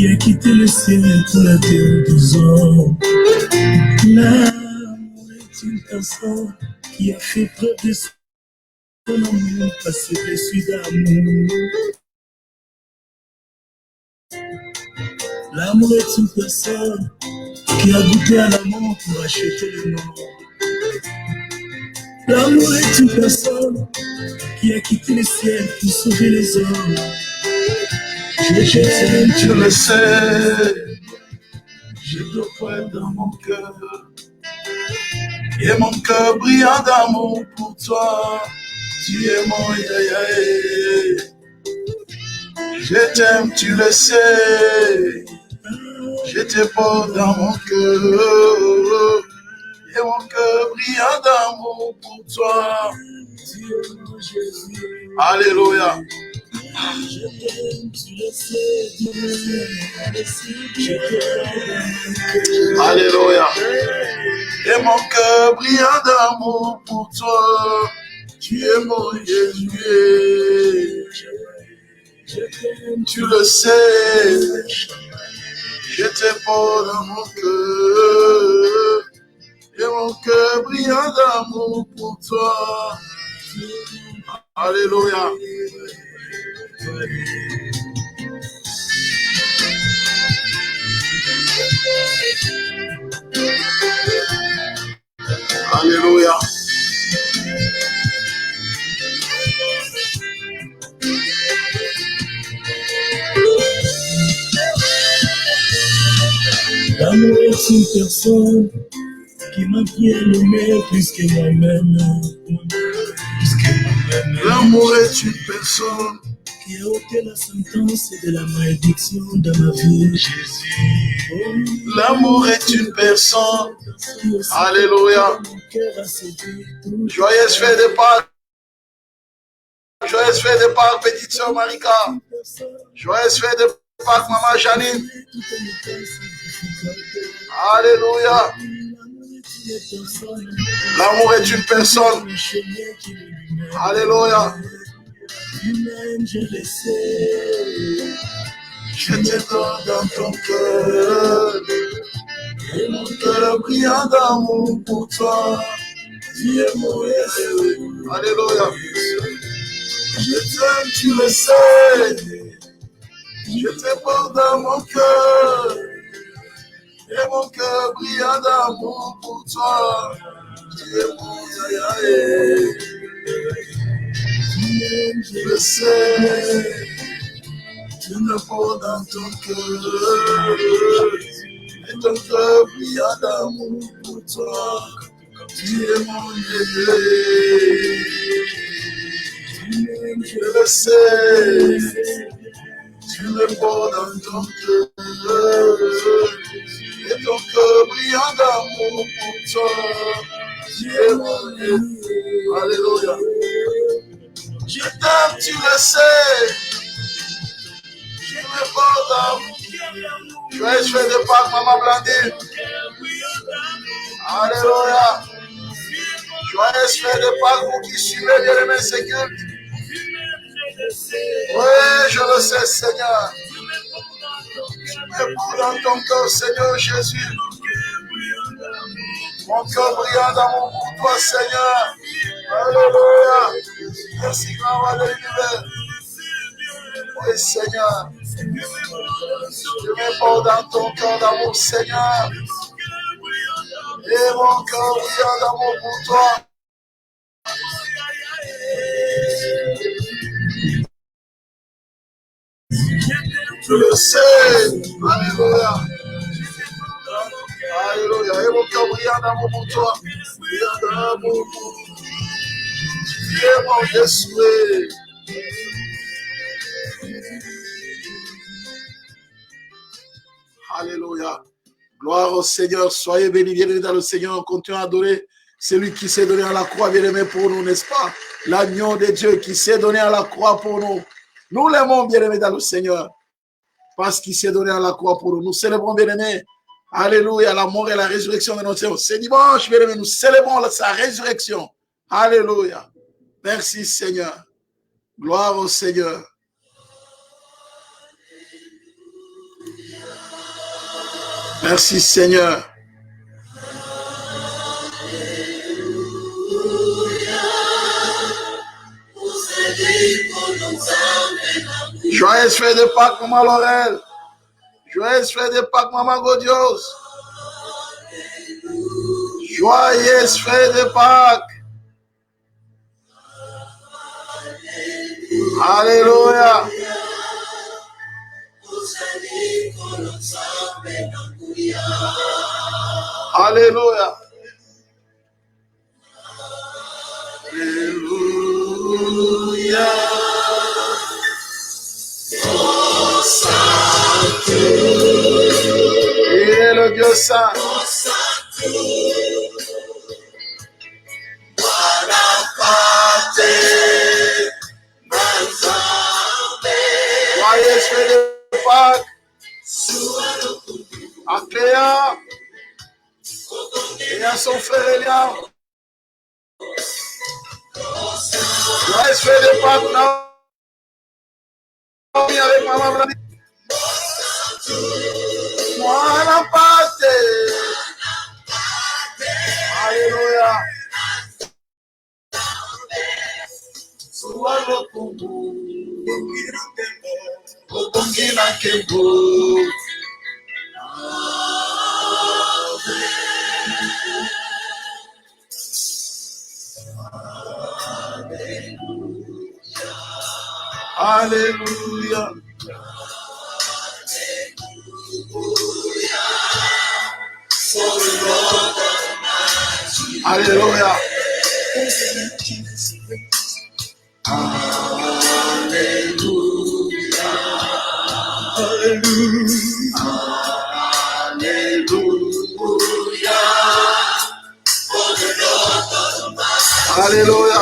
qui a quitté le ciel pour la terre des hommes. L'amour est une personne qui a fait preuve de son amour, passé blessure d'amour. L'amour est une personne qui a goûté à l'amour pour acheter le monde. L'amour est une personne qui a quitté le ciel pour sauver les hommes. Je t'aime, tu le sais, je te porte dans mon cœur, et mon cœur brillant d'amour pour toi. Tu es mon yaya. Je t'aime, tu le sais, je te porte dans mon cœur, et mon cœur brillant d'amour pour toi. Alléluia. Alléluia. Et mon cœur brillant d'amour pour toi. Tu es mon Jésus. Tu le sais. Je te porte dans mon cœur. Et mon cœur brillant d'amour pour toi. Alléluia. Alléluia. L'amour est une personne qui m'a bien aimé plus que moi-même. L'amour est une personne qui a ôté la sentence de la malédiction dans ma vie. Jésus. L'amour est une personne. Alléluia. Joyeuse fête de Pâques. Joyeuse fête de Pâques, petite sœur Marika. Joyeuse fête de Pâques, maman Janine. Alléluia. L'amour est une personne. Alléluia. Je te donne dans ton cœur, et mon cœur brillant d'amour pour toi. Tu es mon Jésus. Alléluia. Je t'aime, tu le sais. Je te porte dans mon cœur, et mon cœur brillant d'amour pour toi. Tu es mon Yahweh. Je le sais. Tu me portes dans ton cœur, et ton cœur brillant d'amour pour toi. Tu es mon Dieu. Je le sais. Tu me portes dans ton cœur, et ton cœur brillant d'amour pour toi. Tu es mon Dieu. Alléluia. Je t'aime, tu le sais. Je me porte d'amour. Joyeuse fête de Pâques, maman Blandine. Alléluia. Joyeuse fête de Pâques, vous qui suivez bien aimé ce culte. Oui, je le sais, Seigneur. Je me porte dans ton cœur, Seigneur Jésus. Mon cœur brillant d'amour pour toi, Seigneur. Alléluia. Merci, grand roi de l'univers. Oui, Seigneur. Je me porte dans ton cœur d'amour, Seigneur. Et mon cœur brillant d'amour pour toi. Tu le sais. Alléluia. Alléluia. Et mon cœur brillant d'amour pour toi. Brillant d'amour pour toi. Tu es mon Jésus. Alléluia. Gloire au Seigneur. Soyez bénis, bienvenue dans le Seigneur. On continue à adorer celui qui s'est donné à la croix, bien-aimé pour nous, n'est-ce pas? L'agneau de Dieu qui s'est donné à la croix pour nous. Nous l'aimons, bien-aimé dans le Seigneur, parce qu'il s'est donné à la croix pour nous. Nous célébrons, bien-aimé, alléluia, la mort et la résurrection de notre Seigneur. C'est dimanche, bien-aimé, nous célébrons sa résurrection. Alléluia. Merci, Seigneur. Gloire au Seigneur. Merci Seigneur. Joyeuse fête de Pâques, Maman Laurel. Joyeuse fête de Pâques, Maman Godios. Joyeuse fête de Pâques. Alléluia. Alléluia. Alléluia. Oh, Saint, il est le Dieu saint. Joyeuse fête de Pâques à Cléa et à son frère Eliam. Joyeuse fête de Pâques Naomi avec Maman Vladi. Moana Pate. Alléluia. Sualo kumbu, obongina kembo. Alléluia. Alléluia. Alléluia. Alléluia.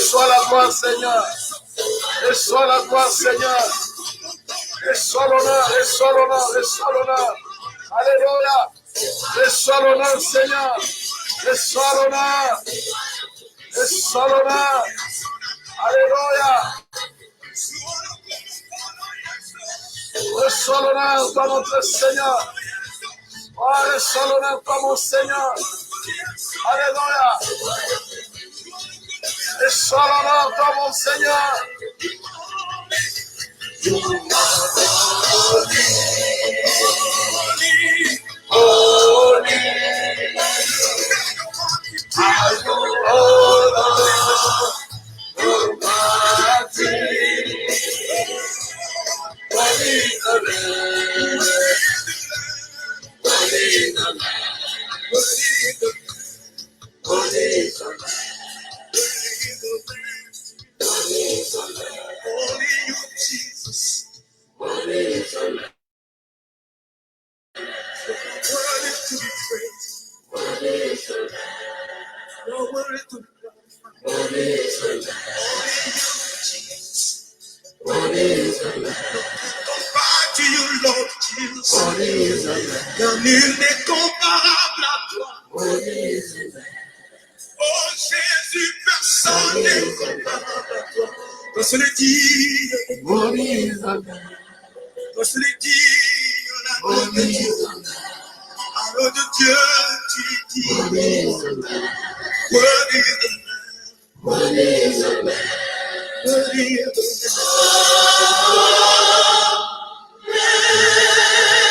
Reçois la gloire, Seigneur. Reçois la gloire, Seigneur. Reçois l'honneur, reçois l'honneur, reçois l'honneur. Alléluia. Reçois l'honneur, Seigneur. Reçois l'honneur. Reçois l'honneur. Alléluia. Reçois l'honneur par notre Seigneur. Oh, reçois l'honneur par mon Seigneur. Alléluia. Reçois l'honneur par mon Seigneur.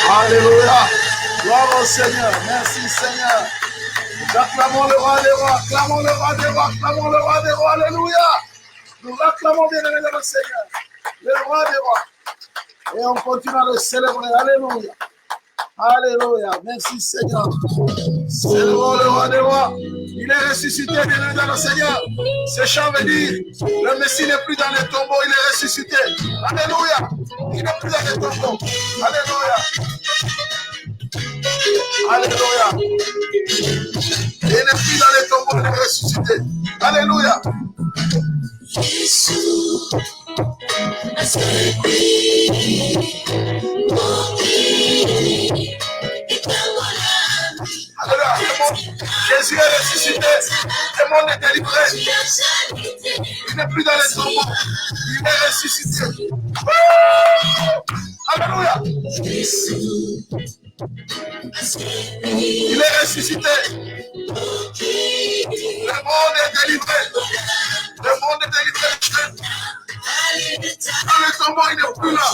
Alléluia. Gloire au Seigneur. Merci Seigneur. Nous acclamons le roi des rois. Acclamons le roi des rois. Acclamons le roi des rois. Alléluia. Nous acclamons bien le Seigneur. Le roi des rois. Et on continue à le célébrer. Alléluia. Alléluia. Merci Seigneur. Célébrons le roi des rois. Il est ressuscité, bien dans le Seigneur. Ce chant veut dire, le Messie n'est plus dans les tombeaux, il est ressuscité. Alléluia. Il n'est plus dans les tombeaux. Alléluia. Alléluia. Il n'est plus dans les tombeaux, il est ressuscité. Alléluia. Jésus est ressuscité, le monde est délivré. Il n'est plus dans les tombeaux, il est ressuscité. Alléluia. Il est ressuscité. Le monde est délivré. Le monde est délivré. Dans le tombeau, il n'est plus là.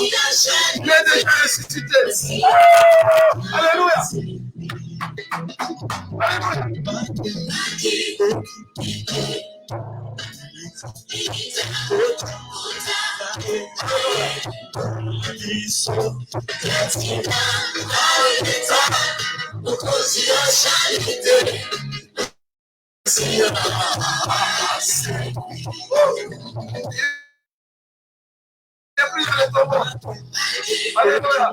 Il est déjà ressuscité. Alléluia. Alléluia.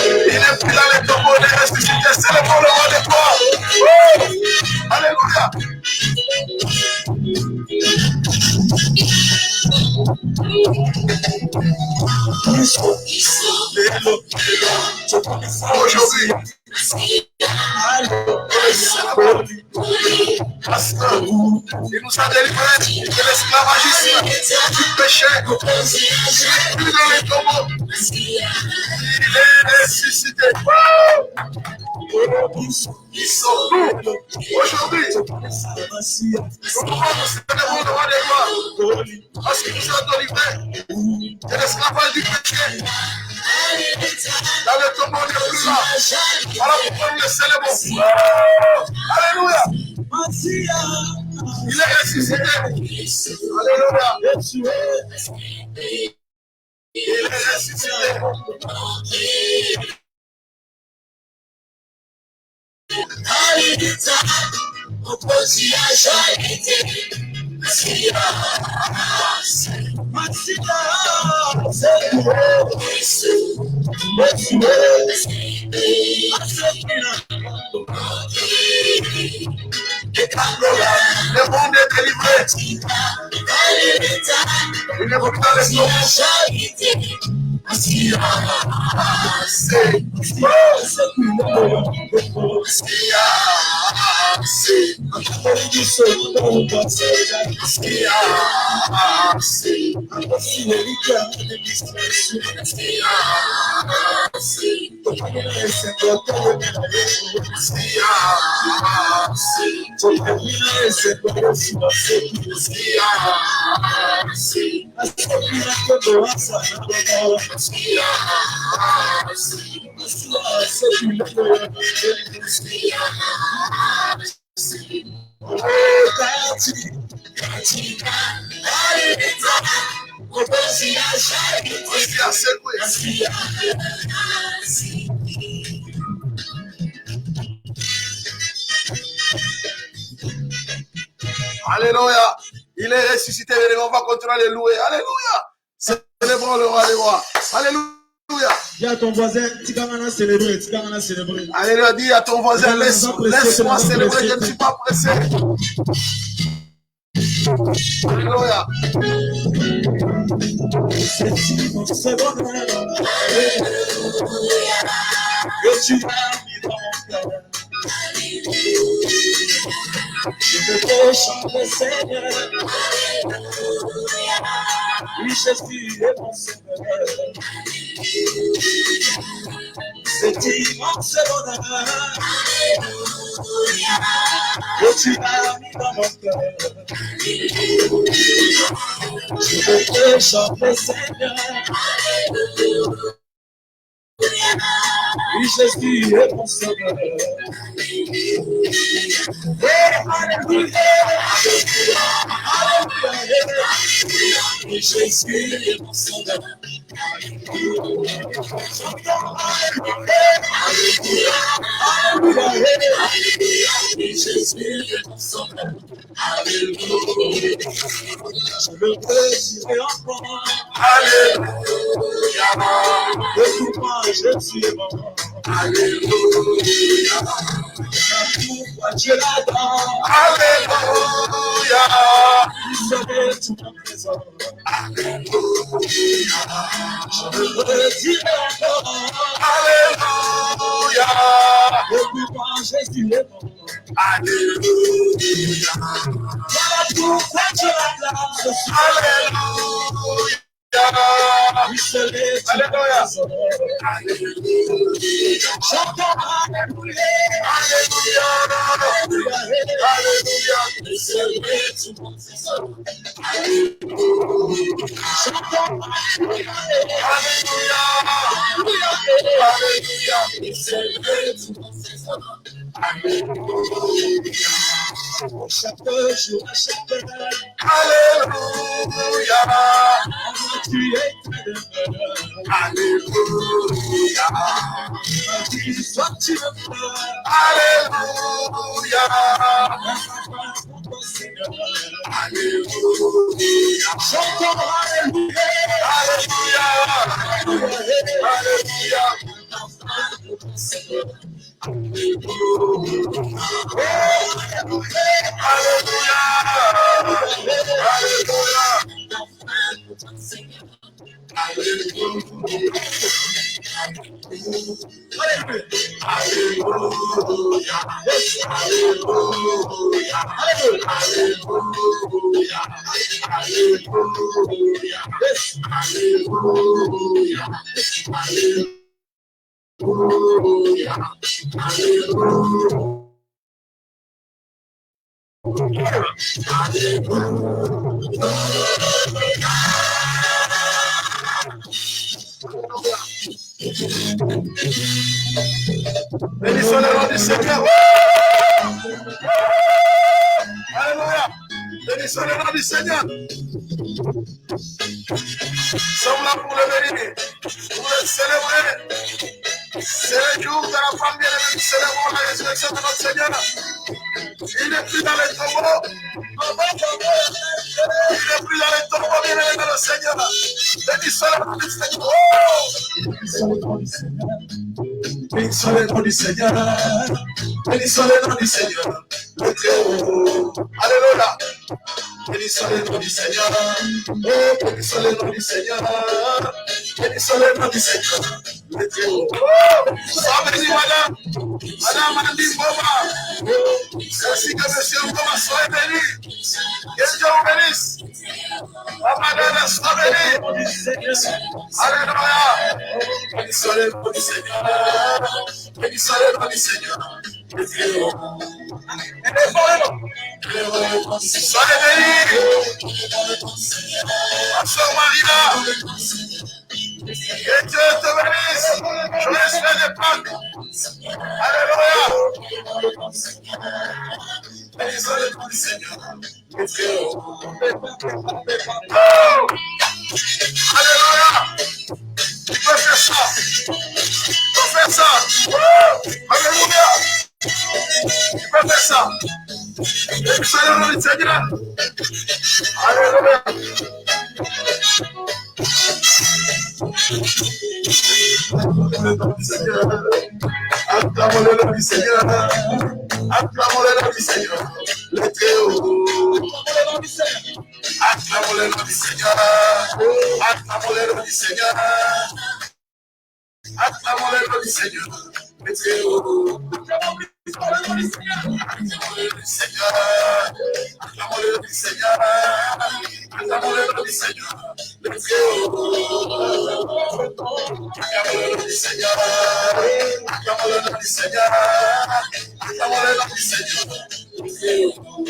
Il est plus dans les tombeaux, il est ressuscité, c'est le bon roi de toi. Alléluia. Aujourd'hui, il nous a délivrés de l'esclavagisme, du péché. Il est plus dans les tombeaux. Il est ressuscité. Ils sont nous. Aujourd'hui, nous pouvons nous célébrer le roi des rois parce qu'il nous a délivrés de l'esclavage du péché. Dans le tombeau, on n'est plus là. Alors pourquoi nous le célébrons? Alléluia. Il est ressuscité. Alléluia. Il est ressuscité. Le monde est délivré. Il ne faut pas les Alléluia. Il est ressuscité. On va continuer à le louer. Alléluia. Célébrons le roi des rois. Alléluia. Dis à ton voisin, célébrer. Alléluia. Dis à ton voisin, laisse-moi célébrer. Je ne suis pas pressé. Alléluia. C'est bon. Que tu as mis dans mon cœur. Je veux te chanter, Seigneur. Oui, Jésus est mon Seigneur. C'est immense bonheur que tu as mis dans mon cœur. Je veux te chanter, Seigneur. Oui, Jésus est mon Sauveur. Alléluia, alléluia, oui, Jésus est mon Sauveur. Alléluia, alléluia, oui, Jésus est mon Sauveur. Alléluia, je le dirai encore. Alléluia, de tout moi je suis bon. Alléluia, pourquoi Dieu l'adore. Alléluia, il serait tout mon trésor. Alléluia, je le dirai encore. Alléluia, de tout moi Jésus est bon. Alléluia, voilà pourquoi Dieu l'adore. Alléluia. Alléluia. Chantons Alléluia. Alléluia. Alléluia. Chantons Alléluia. Alléluia. Chaque jour, à chaque heure. Alléluia. Tu es près de moi. Alléluia. Soit tu me pleures. Alléluia. Alléluia. Chantons Alléluia. Alléluia. Alléluia. Bénissons le nom du Seigneur. Alléluia. Bénissons le nom du Seigneur. Nous sommes là pour le bénir, pour le célébrer. C'est le jour de la femme bien-aimée. Nous célébrons la résurrection de notre Seigneur. Il n'est plus dans les tombeaux. Il n'est plus dans les tombeaux, bien-aimé de le Seigneur. Bénissons le nom du Seigneur. Bénissons le nom du Seigneur. Bénissons le nom du Seigneur. Bénissons le nom du Seigneur. Le Très-Haut. Alléluia. Bénissons le nom du Seigneur. Oh, bénissons le nom du Seigneur. Bénissons le nom du Seigneur. Le Très-Haut. Sois béni, madame. Madame Andy Boba. Ainsi que monsieur Boba, soyez béni. Que Dieu vous bénisse. Madame, sois béni. Alléluia. Bénissons le nom du Seigneur. Bénissons le nom du Seigneur. Le Très-Haut. Soyez bénis. Pasteur Marina. Que Dieu te bénisse. Joyeuses fêtes de Pâques. Alléluia. Bénissons le nom du Seigneur. Le Très-Haut. Alléluia. Tu peux faire ça. Tu peux faire ça. Alléluia. Tu peux faire ça. Bénissons le nom du Seigneur. Alléluia. Acclamons le nom du Seigneur. Acclamons le nom du Seigneur. Acclamons le nom du Seigneur. Le Très-Haut. Acclamons le nom du Seigneur. Acclamons le nom du Seigneur. Acclamons le nom du Seigneur. Le Très-Haut. Acclamons le nom du Seigneur. Acclamons le nom du Seigneur. Acclamons le nom du Seigneur. Le Très-Haut. Acclamons le nom du Seigneur. Acclamons le nom du Seigneur. Acclamons le nom du Seigneur. Le Très-Haut.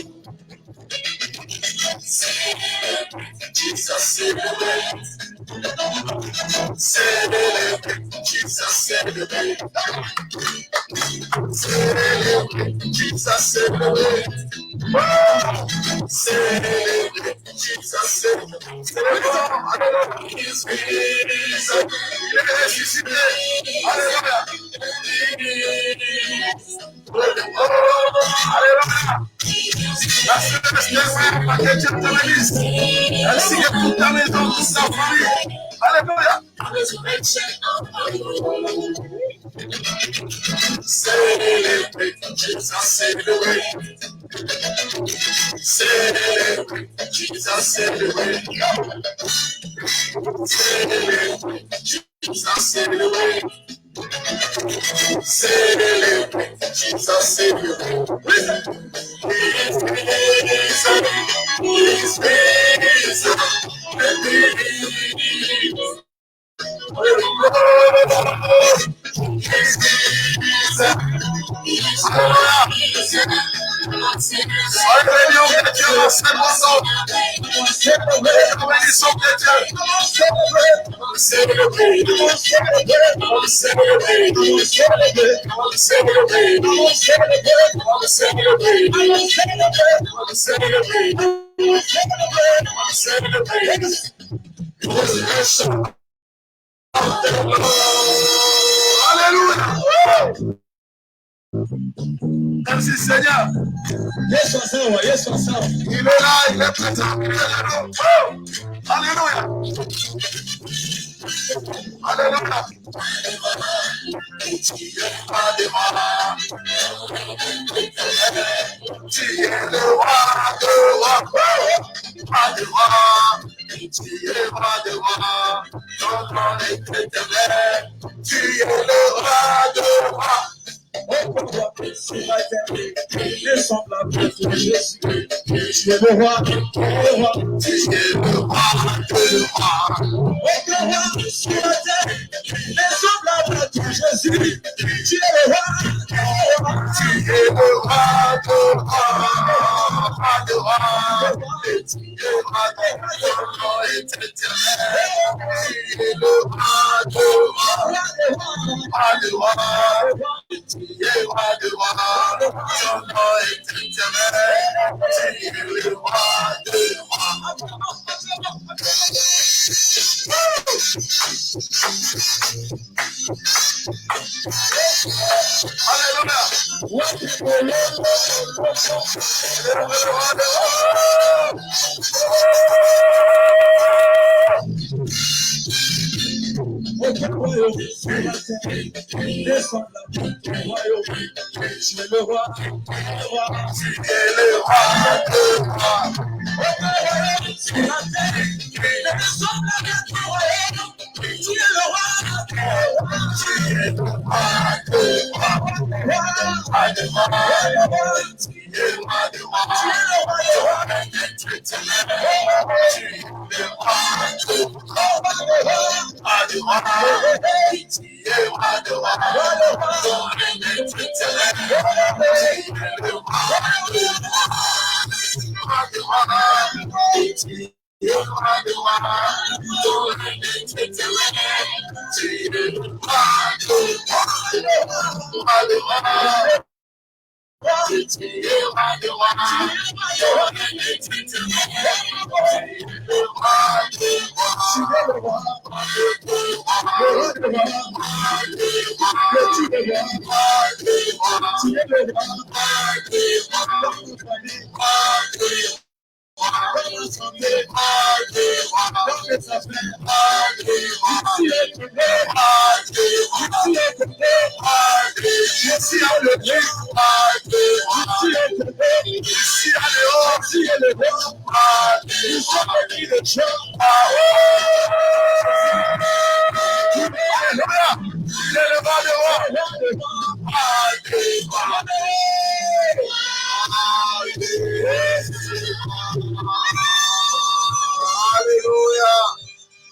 Jesus, celebrate. Celebrate. Jesus, celebrate. Celebrate. Jesus, celebrate. Celebrate. Jesus, celebrate. Celebrate. His risen. Il est ressuscité. Alléluia. Alléluia. La semaine la que Dieu te bénisse. Ainsi que toute ta maison, toute ta famille. Alléluia. Celebrate Jesus, celebrate. Celebrate Jesus, celebrate. Celebrate Jesus, celebrate. Celebrate Jesus, celebrate. Listen. He's risen. He's risen. Alléluia. Merci Seigneur. Yesu sawa, Yesu sawa. Il est là, il est présent, il est là. Alléluia. Alléluia. Tu es roi des rois. Tu es le roi de rois. Roi de rois. Tu es roi de rois. Ton nom est éternel. Tu es le roi de rois. Les semblables de Jésus. Tu es le roi, tu es le roi de roi. Aucun roi sur la terre n'est semblable de Jésus. Tu es le roi, tu es le roi de roi. Roi de roi. Tu es le roi de roi. Ton nom est éternel. Tu es le roi de roi. Roi de roi. Tu es roi de roi. Ton nom est éternel. Tu es le roi de Descends là, royaume, tu es le roi, tu es le roi, sur la terre, descends là, royaume, tu es le roi, tu es le roi,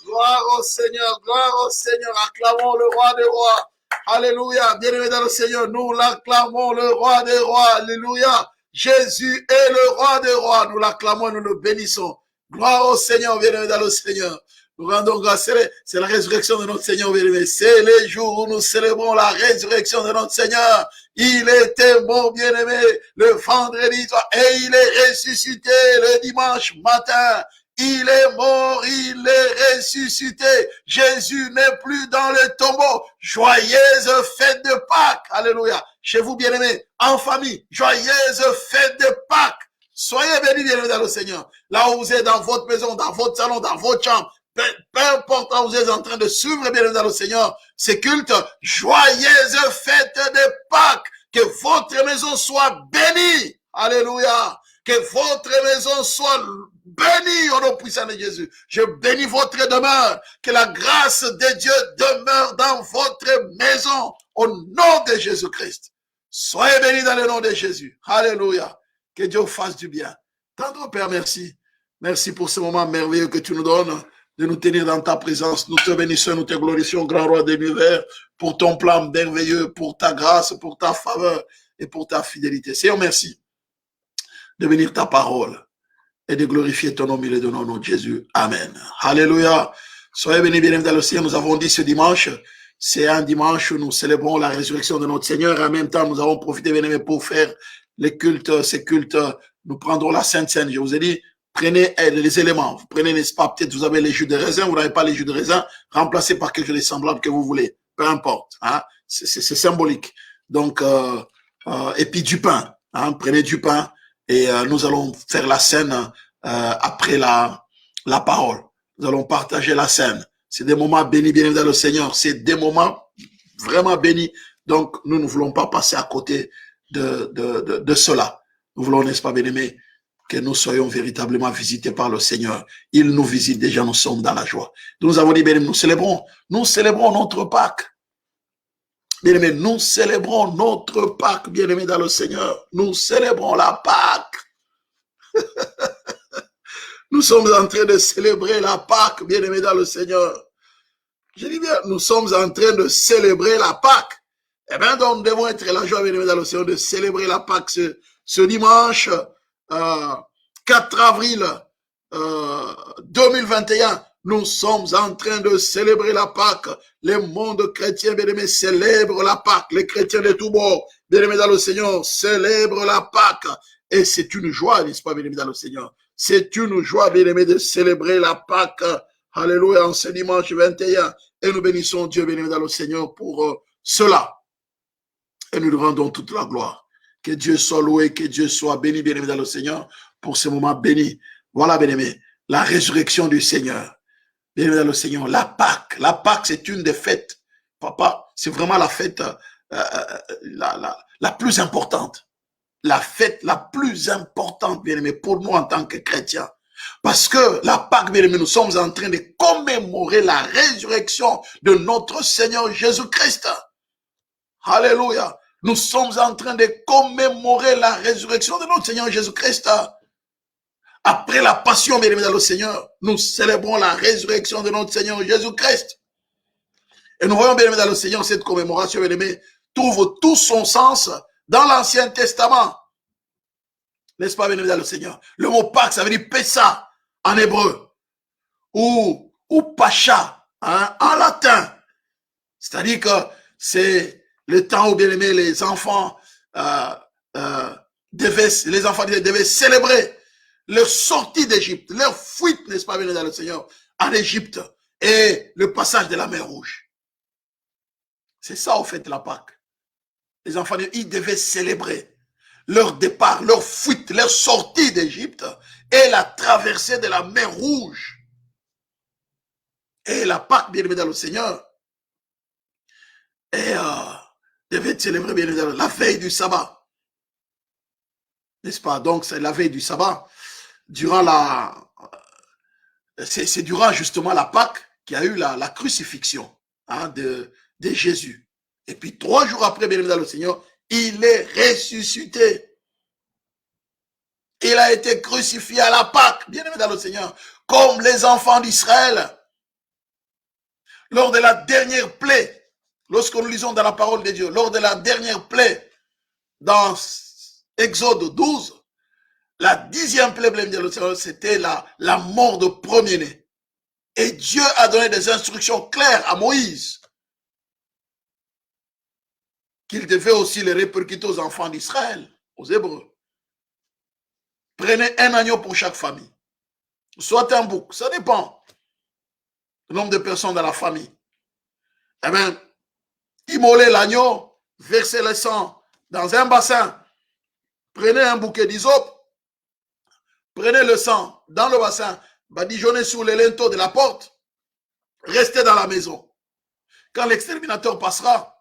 Gloire au Seigneur, gloire au Seigneur. Acclamons le roi des rois. Alléluia. Bien-aimés dans le Seigneur, nous l'acclamons, le roi des rois. Alléluia. Jésus est le roi des rois. Nous l'acclamons et nous le bénissons. Gloire au Seigneur, bien-aimés dans le Seigneur. Nous rendons grâce. C'est la résurrection de notre Seigneur, bien-aimés. C'est les jours où nous célébrons la résurrection de notre Seigneur. Il était mort, bien-aimé, le vendredi soir et il est ressuscité le dimanche matin. Il est mort, il est ressuscité. Jésus n'est plus dans le tombeau. Joyeuse fête de Pâques. Alléluia. Chez vous, bien-aimés, en famille, joyeuse fête de Pâques. Soyez bénis, bien-aimés dans le Seigneur. Là où vous êtes, dans votre maison, dans votre salon, dans votre chambre, peu importe où vous êtes en train de suivre, bien-aimés dans le Seigneur, ces cultes, joyeuse fête de Pâques. Que votre maison soit bénie. Alléluia. Que votre maison soit bénie au nom puissant de Jésus. Je bénis votre demeure. Que la grâce de Dieu demeure dans votre maison au nom de Jésus-Christ. Soyez bénis dans le nom de Jésus. Alléluia. Que Dieu fasse du bien. Tendre Père, merci. Merci pour ce moment merveilleux que tu nous donnes de nous tenir dans ta présence. Nous te bénissons, nous te glorifions, grand roi de l'univers, pour ton plan merveilleux, pour ta grâce, pour ta faveur et pour ta fidélité. Seigneur, merci de bénir ta parole et de glorifier ton nom, il est de nom de Jésus. Amen. Alléluia. Soyez bénis, bien-aimés dans le Seigneur. Nous avons dit ce dimanche, c'est un dimanche où nous célébrons la résurrection de notre Seigneur et en même temps, nous avons profité, bien-aimés, pour faire les cultes, ces cultes. Nous prendrons la Sainte Seine. Je vous ai dit, prenez les éléments. Vous prenez, n'est-ce pas, peut-être vous avez les jus de raisin, vous n'avez pas les jus de raisin, remplacez par quelque chose de semblable que vous voulez. Peu importe. Hein? C'est symbolique. Donc, et puis du pain. Hein? Prenez du pain. Et nous allons faire la scène après la parole. Nous allons partager la scène. C'est des moments bénis, bien dans le Seigneur. C'est des moments vraiment bénis. Donc, nous ne voulons pas passer à côté de cela. Nous voulons, n'est-ce pas, bien-aimés, que nous soyons véritablement visités par le Seigneur. Il nous visite déjà, nous sommes dans la joie. Nous avons dit, bien-aimés, nous célébrons notre Pâques. Bien-aimés, nous célébrons notre Pâques, bien-aimés dans le Seigneur. Nous célébrons la Pâques. Nous sommes en train de célébrer la Pâques, bien-aimés dans le Seigneur. Je dis bien, nous sommes en train de célébrer la Pâques. Eh bien, donc, nous devons être la joie, bien-aimés dans le Seigneur, de célébrer la Pâques ce dimanche 4 avril 2021. Nous sommes en train de célébrer la Pâques. Le monde chrétien, bien-aimé, célèbre la Pâques. Les chrétiens de tous bords, bien-aimés dans le Seigneur, célèbrent la Pâques. Et c'est une joie, n'est-ce pas, bien-aimés dans le Seigneur. C'est une joie, bien-aimé, de célébrer la Pâque. Alléluia, en ce dimanche 21. Et nous bénissons Dieu, bien-aimé, dans le Seigneur, pour cela. Et nous lui rendons toute la gloire. Que Dieu soit loué, que Dieu soit béni, bien-aimé, dans le Seigneur, pour ce moment béni. Voilà, bien-aimé, la résurrection du Seigneur. Bien-aimé dans le Seigneur, la Pâque. La Pâque, c'est une des fêtes. Papa, c'est vraiment la fête la plus importante. La fête la plus importante, bien-aimé, pour nous en tant que chrétiens. Parce que la Pâque, bien-aimé, nous sommes en train de commémorer la résurrection de notre Seigneur Jésus-Christ. Alléluia. Nous sommes en train de commémorer la résurrection de notre Seigneur Jésus-Christ. Après la passion, bien-aimé dans le Seigneur, nous célébrons la résurrection de notre Seigneur Jésus-Christ. Et nous voyons, bien-aimé dans le Seigneur, cette commémoration, bien-aimé, trouve tout son sens dans l'Ancien Testament. N'est-ce pas, bien-aimé dans le Seigneur? Le mot Pâques, ça veut dire Pessa en hébreu. Ou Pacha en latin. C'est-à-dire que c'est le temps où, bien aimé, les enfants devaient célébrer leur sortie d'Égypte, leur fuite, n'est-ce pas, bien dans le Seigneur, en Égypte, et le passage de la mer Rouge. C'est ça, au fait, la Pâque. Les enfants, ils devaient célébrer leur départ, leur fuite, leur sortie d'Égypte et la traversée de la mer Rouge. Et la Pâque, bien aimé dans le Seigneur, et devait célébrer, bien évidemment, la veille du sabbat. N'est-ce pas? Donc, c'est la veille du sabbat. C'est durant justement la Pâque qu'il y a eu la crucifixion de Jésus. Et puis 3 jours après, bien évidemment, le Seigneur, il est ressuscité. Il a été crucifié à la Pâque, bien évidemment, le Seigneur, comme les enfants d'Israël. Lors de la dernière plaie, lorsque nous lisons dans la parole de Dieu, lors de la dernière plaie, dans Exode 12, la 10e plaie, c'était la mort de premier-né. Et Dieu a donné des instructions claires à Moïse qu'il devait aussi les répercuter aux enfants d'Israël, aux Hébreux. Prenez un agneau pour chaque famille, soit un bouc, ça dépend du nombre de personnes dans la famille. Eh bien, immolez l'agneau, versez le sang dans un bassin, prenez un bouquet d'hysope, prenez le sang dans le bassin, badigeonnez sur les linteaux de la porte, restez dans la maison. Quand l'exterminateur passera,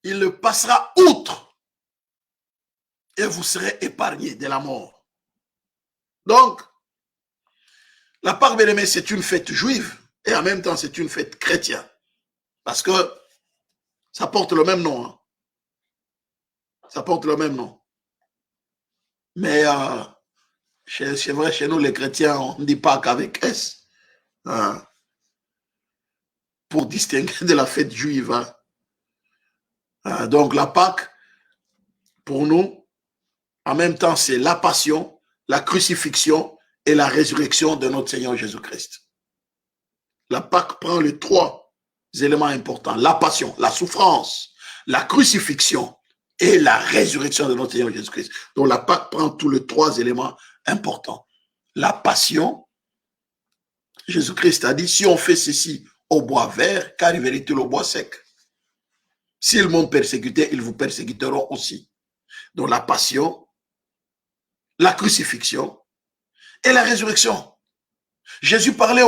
il le passera outre et vous serez épargnés de la mort. Donc, la Pâque, bien aimé, c'est une fête juive et en même temps c'est une fête chrétienne. Parce que ça porte le même nom. Hein. Ça porte le même nom. Mais c'est vrai, chez nous les chrétiens, on ne dit pas qu'avec S. Hein, pour distinguer de la fête juive. Hein. Donc la Pâque, pour nous, en même temps, c'est la passion, la crucifixion et la résurrection de notre Seigneur Jésus-Christ. La Pâque prend les 3 éléments importants. La passion, la souffrance, la crucifixion et la résurrection de notre Seigneur Jésus-Christ. Donc la Pâque prend tous les 3 éléments importants. La passion, Jésus-Christ a dit, si on fait ceci au bois vert, qu'arriverait-il au bois sec? S'ils m'ont persécuté, ils vous persécuteront aussi. Donc la passion, la crucifixion et la résurrection. Jésus parlait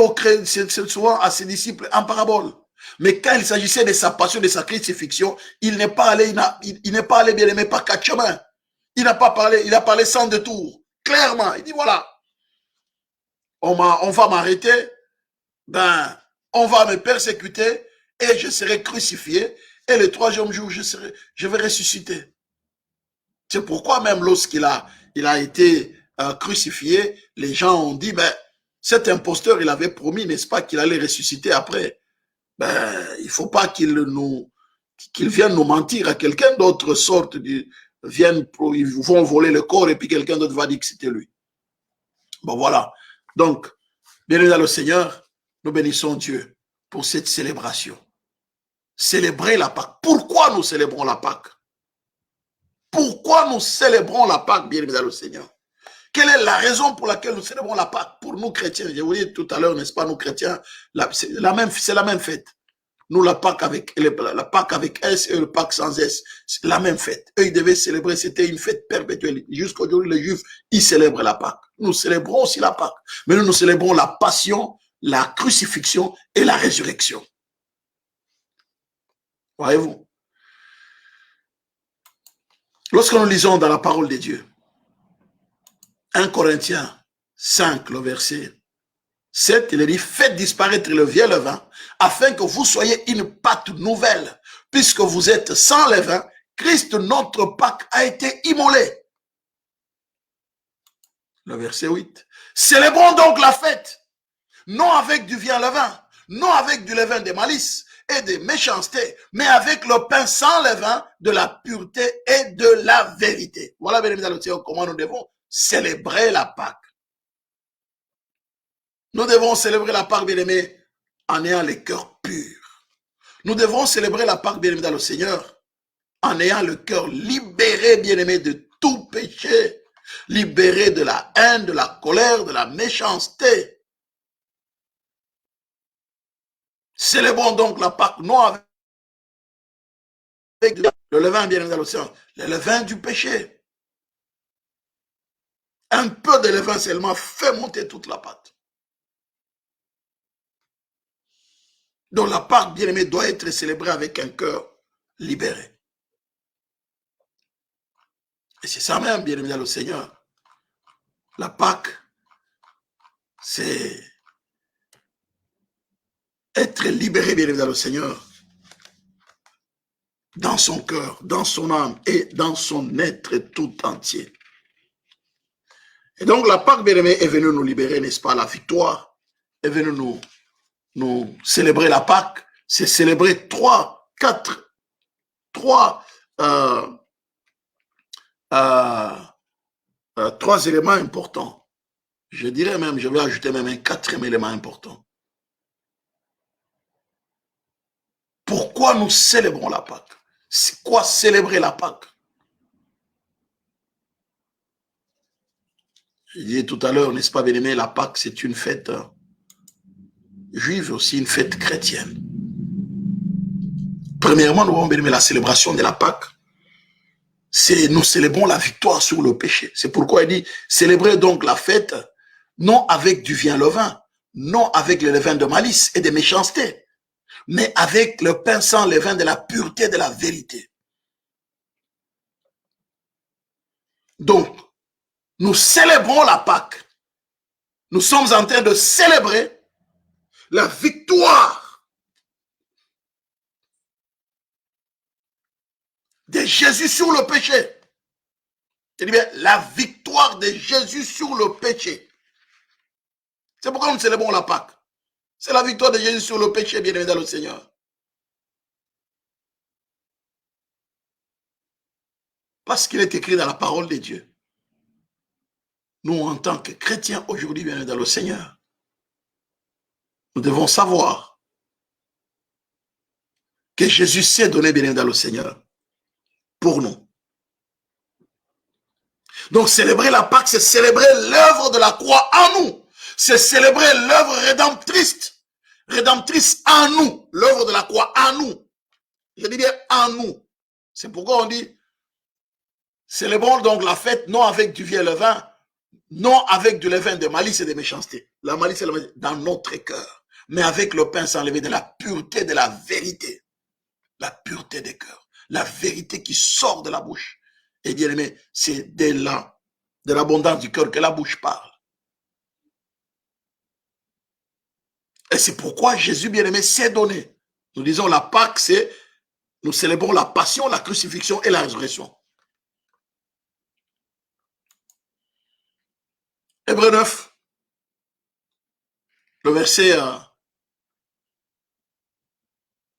souvent à ses disciples en parabole. Mais quand il s'agissait de sa passion, de sa crucifixion, il n'est pas allé bien aimé par 4 chemins. Il n'a pas parlé, il a parlé sans détour. Clairement, il dit voilà, on va m'arrêter, on va me persécuter et je serai crucifié et le 3e jour, je vais ressusciter. C'est pourquoi même lorsqu'il a été crucifié, les gens ont dit, cet imposteur, il avait promis, n'est-ce pas, qu'il allait ressusciter après. Il ne faut pas qu'il vienne nous mentir à quelqu'un d'autre sorte, ils vont voler le corps et puis quelqu'un d'autre va dire que c'était lui. Bon, voilà. Donc, bienvenue dans le Seigneur, nous bénissons Dieu pour cette célébration. Célébrer la Pâque. Pourquoi nous célébrons la Pâque? Pourquoi nous célébrons la Pâque, bien-aimés dans le Seigneur? Quelle est la raison pour laquelle nous célébrons la Pâque? Pour nous chrétiens, je vous dis tout à l'heure, n'est-ce pas, nous chrétiens, c'est la même fête. Nous, la Pâque avec S et le Pâque sans S, c'est la même fête. Eux, ils devaient célébrer, c'était une fête perpétuelle. Jusqu'aujourd'hui, les Juifs, ils célèbrent la Pâque. Nous célébrons aussi la Pâque. Mais nous célébrons la passion, la crucifixion et la résurrection. Voyez-vous? Lorsque nous lisons dans la parole de Dieu, 1 Corinthiens 5, le verset 7, il est dit, faites disparaître le vieux levain, afin que vous soyez une pâte nouvelle, puisque vous êtes sans levain, Christ, notre Pâque, a été immolé. Le verset 8. Célébrons donc la fête, non avec du vieux levain, non avec du levain de malice et de méchanceté, mais avec le pain sans levain de la pureté et de la vérité. Voilà, bien évidemment, comment nous devons célébrer la Pâque. Nous devons célébrer la Pâque, bien-aimés, en ayant les cœurs purs. Nous devons célébrer la Pâque, bien-aimés, dans le Seigneur, en ayant le cœur libéré, bien-aimés, de tout péché, libéré de la haine, de la colère, de la méchanceté. Célébrons donc la Pâque, non avec le levain, bien-aimés, dans le Seigneur, le levain du péché. Un peu de levain seulement fait monter toute la pâte. Donc la Pâque, bien-aimé, doit être célébrée avec un cœur libéré. Et c'est ça même, bien-aimé dans le Seigneur. La Pâque, c'est être libéré, bien-aimé dans le Seigneur, dans son cœur, dans son âme et dans son être tout entier. Et donc la Pâque, bien-aimé, est venue nous libérer, n'est-ce pas? La victoire est venue nous célébrer la Pâque. C'est célébrer trois éléments importants. Je dirais même, je vais ajouter même un quatrième élément important. Pourquoi nous célébrons la Pâque? C'est quoi célébrer la Pâque? Je disais tout à l'heure, n'est-ce pas, bien-aimé, la Pâque, c'est une fête juive, aussi une fête chrétienne. Premièrement, nous avons bien aimé la célébration de la Pâque. Nous célébrons la victoire sur le péché. C'est pourquoi il dit, célébrez donc la fête, non avec du vin levain, non avec le levain de malice et de méchanceté, mais avec le pain sans levain de la pureté de la vérité. Donc, nous célébrons la Pâque. Nous sommes en train de célébrer la victoire de Jésus sur le péché. Je dis bien, la victoire de Jésus sur le péché. C'est pourquoi nous célébrons la Pâque. C'est la victoire de Jésus sur le péché, bien-aimé dans le Seigneur. Parce qu'il est écrit dans la parole de Dieu. Nous, en tant que chrétiens, aujourd'hui, bien-aimé dans le Seigneur, nous devons savoir que Jésus s'est donné, bien-aimé dans le Seigneur, pour nous. Donc, célébrer la Pâque, c'est célébrer l'œuvre de la croix en nous. C'est célébrer l'œuvre rédemptrice en nous. L'œuvre de la croix en nous. Je dis bien en nous. C'est pourquoi on dit, célébrons donc la fête, non avec du vieux levain, non avec du levain de malice et de méchanceté. La malice et la méchanceté dans notre cœur, mais avec le pain sans levain de la pureté de la vérité. La pureté des cœurs. La vérité qui sort de la bouche. Et bien aimé, c'est de l'abondance du cœur que la bouche parle. Et c'est pourquoi Jésus, bien aimé, s'est donné. Nous disons la Pâque, c'est, nous célébrons la passion, la crucifixion et la résurrection. Hébreux 9, le verset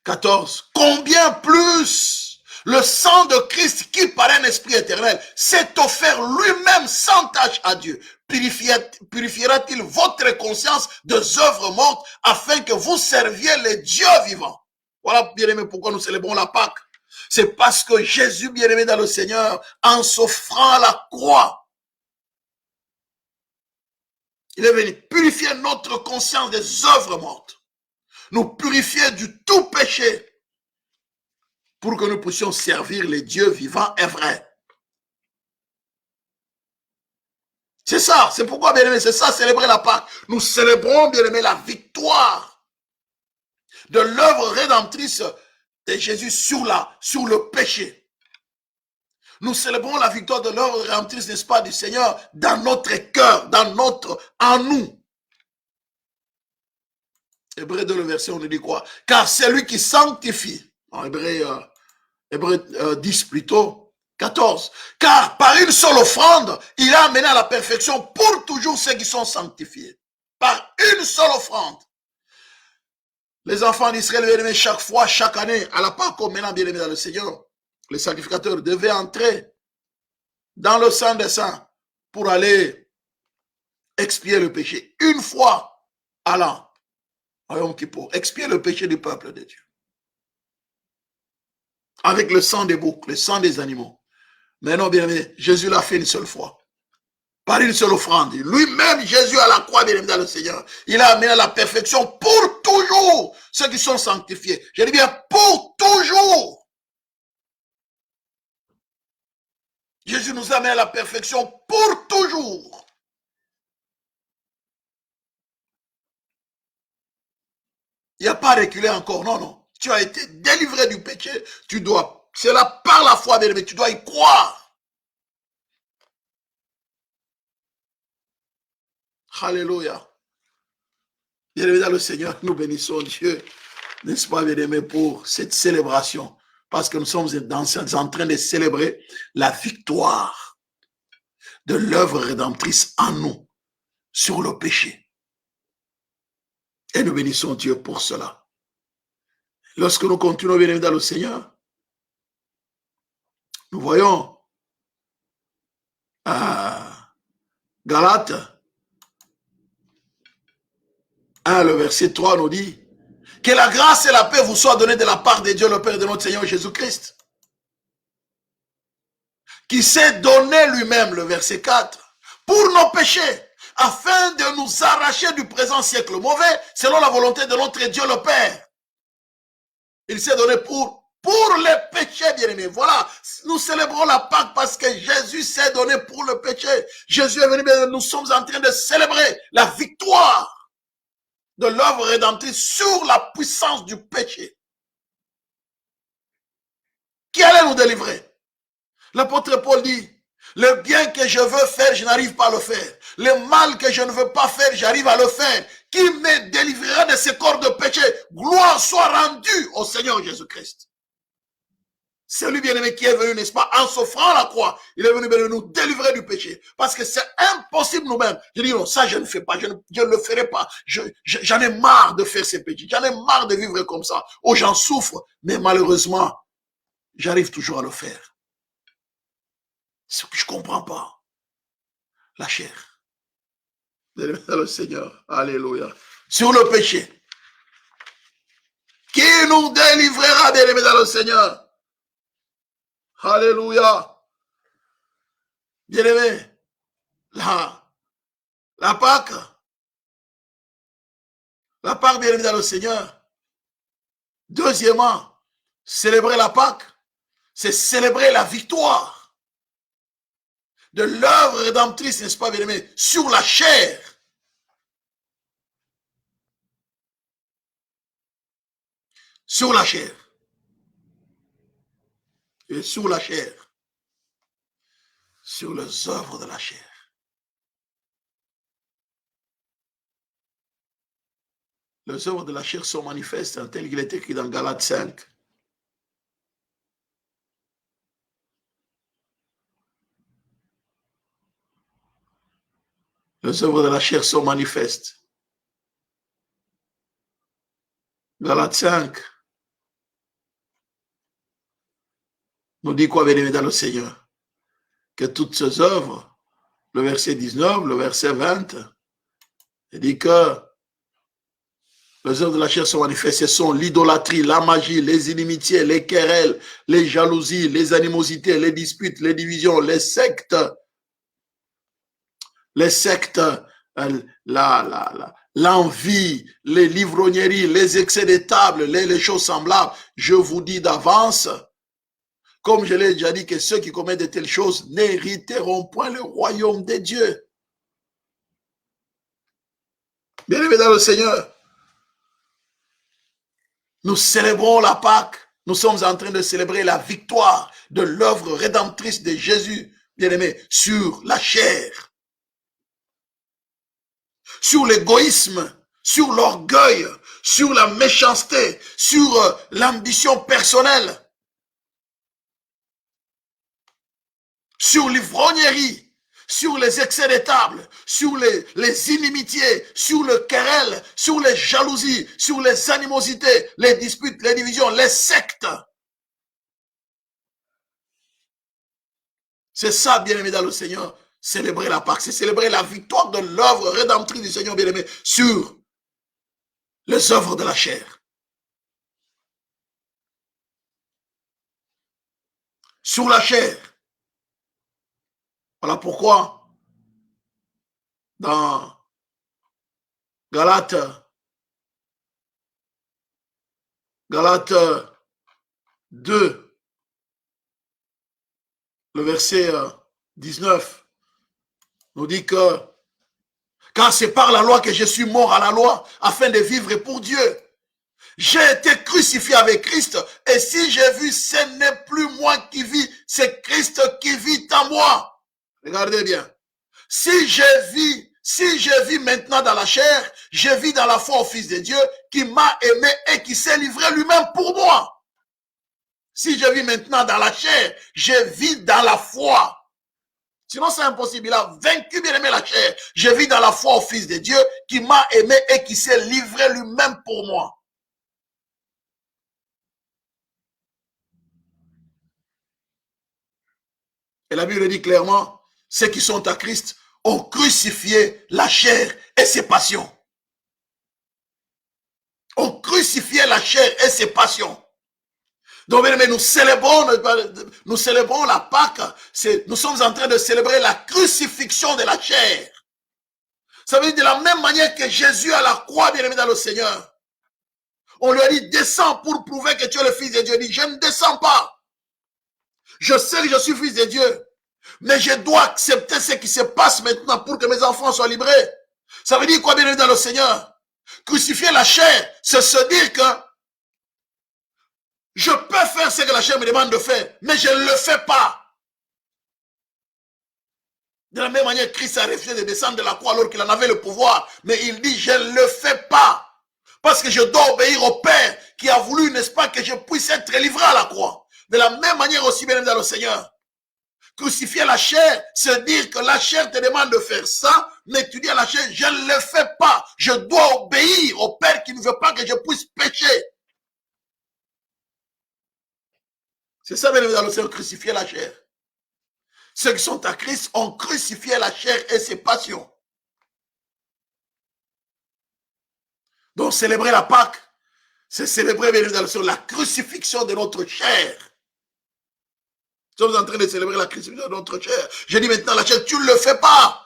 14. Combien plus le sang de Christ qui par un esprit éternel s'est offert lui-même sans tâche à Dieu, purifiera-t-il votre conscience des œuvres mortes afin que vous serviez les dieux vivants? Voilà, bien-aimé, pourquoi nous célébrons la Pâque. C'est parce que Jésus, bien-aimé dans le Seigneur, en s'offrant à la croix, Il est venu purifier notre conscience des œuvres mortes, nous purifier du tout péché, pour que nous puissions servir les dieux vivants et vrais. C'est ça, c'est pourquoi, bien aimé, c'est ça, célébrer la Pâque. Nous célébrons, bien aimé, la victoire de l'œuvre rédemptrice de Jésus sur le péché. Nous célébrons la victoire de l'œuvre rédemptrice, n'est-ce pas, du Seigneur dans notre cœur, en nous. Hébreu 2, le verset, on nous dit quoi? Car c'est lui qui sanctifie. En Hébreu 10 plutôt, 14. Car par une seule offrande, il a amené à la perfection pour toujours ceux qui sont sanctifiés. Par une seule offrande. Les enfants d'Israël, bien aimés, chaque fois, chaque année, à la Pâque, comme maintenant, bien aimés dans le Seigneur, les sacrificateurs devaient entrer dans le Saint des Saints pour aller expier le péché. Une fois à l'an, à Yom Kippour, expier le péché du peuple de Dieu. Avec le sang des boucs, le sang des animaux. Mais non, bien aimé, Jésus l'a fait une seule fois. Par une seule offrande. Lui-même, Jésus à la croix, bien aimé dans le Seigneur, il a amené à la perfection pour toujours ceux qui sont sanctifiés. Je dis bien pour toujours. Jésus nous a amené à la perfection pour toujours. Il n'y a pas à reculer encore, non, non. Tu as été délivré du péché, tu dois, c'est là par la foi, bien aimé, tu dois y croire. Alléluia. Bien-aimé dans le Seigneur, nous bénissons Dieu, n'est-ce pas, bien-aimé, pour cette célébration. Parce que nous sommes en train de célébrer la victoire de l'œuvre rédemptrice en nous sur le péché. Et nous bénissons Dieu pour cela. Lorsque nous continuons, bien-aimé dans le Seigneur, nous voyons Galates 1, le verset 3 nous dit que la grâce et la paix vous soient données de la part de Dieu, le Père de notre Seigneur Jésus-Christ, qui s'est donné lui-même, le verset 4, pour nos péchés, afin de nous arracher du présent siècle mauvais, selon la volonté de notre Dieu le Père. Il s'est donné pour les péchés, bien-aimés. Voilà, nous célébrons la Pâque parce que Jésus s'est donné pour le péché. Jésus est venu, bien, nous sommes en train de célébrer la victoire de l'œuvre rédemptrice sur la puissance du péché. Qui allait nous délivrer? L'apôtre Paul dit, le bien que je veux faire, je n'arrive pas à le faire. Le mal que je ne veux pas faire, j'arrive à le faire. Qui me délivrera de ce corps de péché? Gloire soit rendue au Seigneur Jésus-Christ. C'est lui, bien-aimé, qui est venu, n'est-ce pas, en s'offrant à la croix. Il est venu, bien, nous délivrer du péché. Parce que c'est impossible nous-mêmes. Je dis non, ça je ne fais pas, je ne le ferai pas. J'en ai marre de faire ces péchés. J'en ai marre de vivre comme ça. Oh, j'en souffre, mais malheureusement, j'arrive toujours à le faire. Ce que je ne comprends pas. La chair. Le Seigneur. Alléluia. Sur le péché. Qui nous délivrera, bien-aimé, dans le Seigneur? Alléluia. Bien-aimé, la Pâque, bien-aimé dans le Seigneur. Deuxièmement, célébrer la Pâque, c'est célébrer la victoire de l'œuvre rédemptrice, n'est-ce pas, bien-aimé, sur la chair. Sur la chair. Et sur la chair. Sur les œuvres de la chair. Les œuvres de la chair sont manifestes, hein, tel qu'il est écrit dans Galates 5. Les œuvres de la chair sont manifestes. Galates 5 nous dit quoi, bien-aimé dans le Seigneur? Que toutes ces œuvres, le verset 19, le verset 20, il dit que les œuvres de la chair sont manifestes. Ce sont l'idolâtrie, la magie, les inimitiés, les querelles, les jalousies, les animosités, les disputes, les divisions, les sectes, l'envie, les livrogneries, les excès de table, les choses semblables, je vous dis d'avance, comme je l'ai déjà dit, que ceux qui commettent de telles choses n'hériteront point le royaume de Dieu. Bien-aimés dans le Seigneur, nous célébrons la Pâque. Nous sommes en train de célébrer la victoire de l'œuvre rédemptrice de Jésus, bien-aimés, sur la chair, sur l'égoïsme, sur l'orgueil, sur la méchanceté, sur l'ambition personnelle, sur l'ivrognerie, sur les excès de table, sur les inimitiés, sur le querelle, sur les jalousies, sur les animosités, les disputes, les divisions, les sectes. C'est ça, bien-aimé dans le Seigneur, célébrer la Pâque, c'est célébrer la victoire de l'œuvre rédemptrice du Seigneur, bien-aimé, sur les œuvres de la chair. Sur la chair. Voilà pourquoi, dans Galates 2, le verset 19, nous dit que car c'est par la loi que je suis mort à la loi, afin de vivre pour Dieu. J'ai été crucifié avec Christ, et si j'ai vu, ce n'est plus moi qui vis, c'est Christ qui vit en moi. Regardez bien. Si je vis maintenant dans la chair, je vis dans la foi au Fils de Dieu qui m'a aimé et qui s'est livré lui-même pour moi. Si je vis maintenant dans la chair, je vis dans la foi. Sinon, c'est impossible. Il a vaincu, bien aimé, la chair. Je vis dans la foi au Fils de Dieu qui m'a aimé et qui s'est livré lui-même pour moi. Et la Bible dit clairement, ceux qui sont à Christ ont crucifié la chair et ses passions. Ont crucifié la chair et ses passions. Donc, bien aimé, nous célébrons la Pâque. Nous sommes en train de célébrer la crucifixion de la chair. Ça veut dire de la même manière que Jésus à la croix, bien aimé dans le Seigneur. On lui a dit, descends pour prouver que tu es le Fils de Dieu. Il dit, je ne descends pas. Je sais que je suis Fils de Dieu. Mais je dois accepter ce qui se passe maintenant pour que mes enfants soient livrés. Ça veut dire quoi, bien aimé dans le Seigneur? Crucifier la chair, c'est se dire que je peux faire ce que la chair me demande de faire, mais je ne le fais pas. De la même manière, Christ a refusé de descendre de la croix alors qu'il en avait le pouvoir. Mais il dit, je ne le fais pas. Parce que je dois obéir au Père qui a voulu, n'est-ce pas, que je puisse être livré à la croix. De la même manière aussi, bien dans le Seigneur. Crucifier la chair, c'est dire que la chair te demande de faire ça, mais tu dis à la chair, je ne le fais pas. Je dois obéir au Père qui ne veut pas que je puisse pécher. C'est ça, bien dans le Seigneur, crucifier la chair. Ceux qui sont à Christ ont crucifié la chair et ses passions. Donc, célébrer la Pâque, c'est célébrer, bien dans le Seigneur, la crucifixion de notre chair. Nous sommes en train de célébrer la crucifixion de notre chair. Je dis maintenant, la chair, tu ne le fais pas.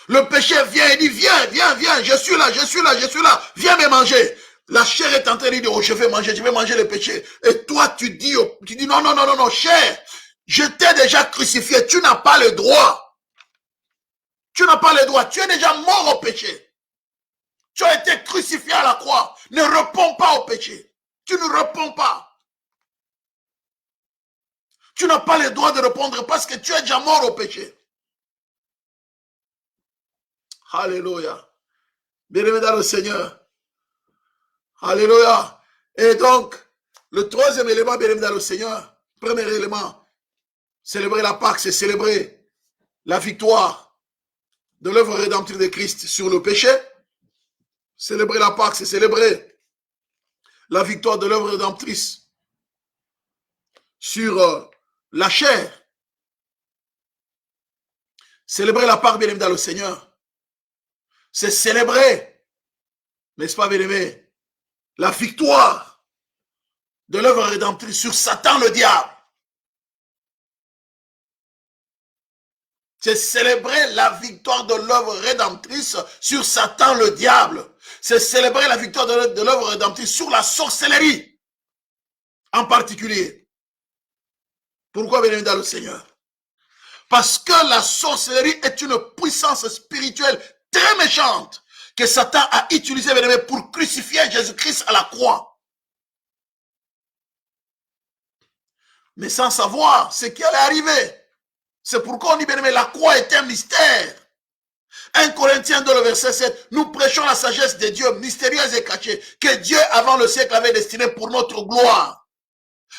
Le péché vient et dit, viens, je suis là, viens me manger. La chair est en train de dire, oh, je vais manger le péché. Et toi, tu dis, non, chair, je t'ai déjà crucifié, tu n'as pas le droit. Tu n'as pas le droit, tu es déjà mort au péché. Tu as été crucifié à la croix. Ne réponds pas au péché. Tu ne réponds pas. Tu n'as pas le droit de répondre parce que tu es déjà mort au péché. Alléluia. Bien-aimé dans le Seigneur. Alléluia. Et donc, le troisième élément, bien-aimé dans le Seigneur, premier élément, célébrer la Pâque, c'est célébrer la victoire de l'œuvre rédemptrice de Christ sur le péché. Célébrer la Pâque, c'est célébrer la victoire de l'œuvre rédemptrice sur la chair. Célébrer la Pâque, bien-aimé dans le Seigneur, c'est célébrer, n'est-ce pas, bien-aimé, la victoire de l'œuvre rédemptrice sur Satan le diable. C'est célébrer la victoire de l'œuvre rédemptrice sur Satan le diable. C'est célébrer la victoire de l'œuvre rédemptrice sur la sorcellerie en particulier. Pourquoi bien dans le Seigneur? Parce que la sorcellerie est une puissance spirituelle très méchante que Satan a utilisée pour crucifier Jésus-Christ à la croix. Mais sans savoir ce qui allait arriver. C'est pourquoi on dit, bien aimé, la croix est un mystère. 1 Corinthiens 2, le verset 7, nous prêchons la sagesse de Dieu, mystérieuse et cachée, que Dieu avant le siècle avait destinée pour notre gloire.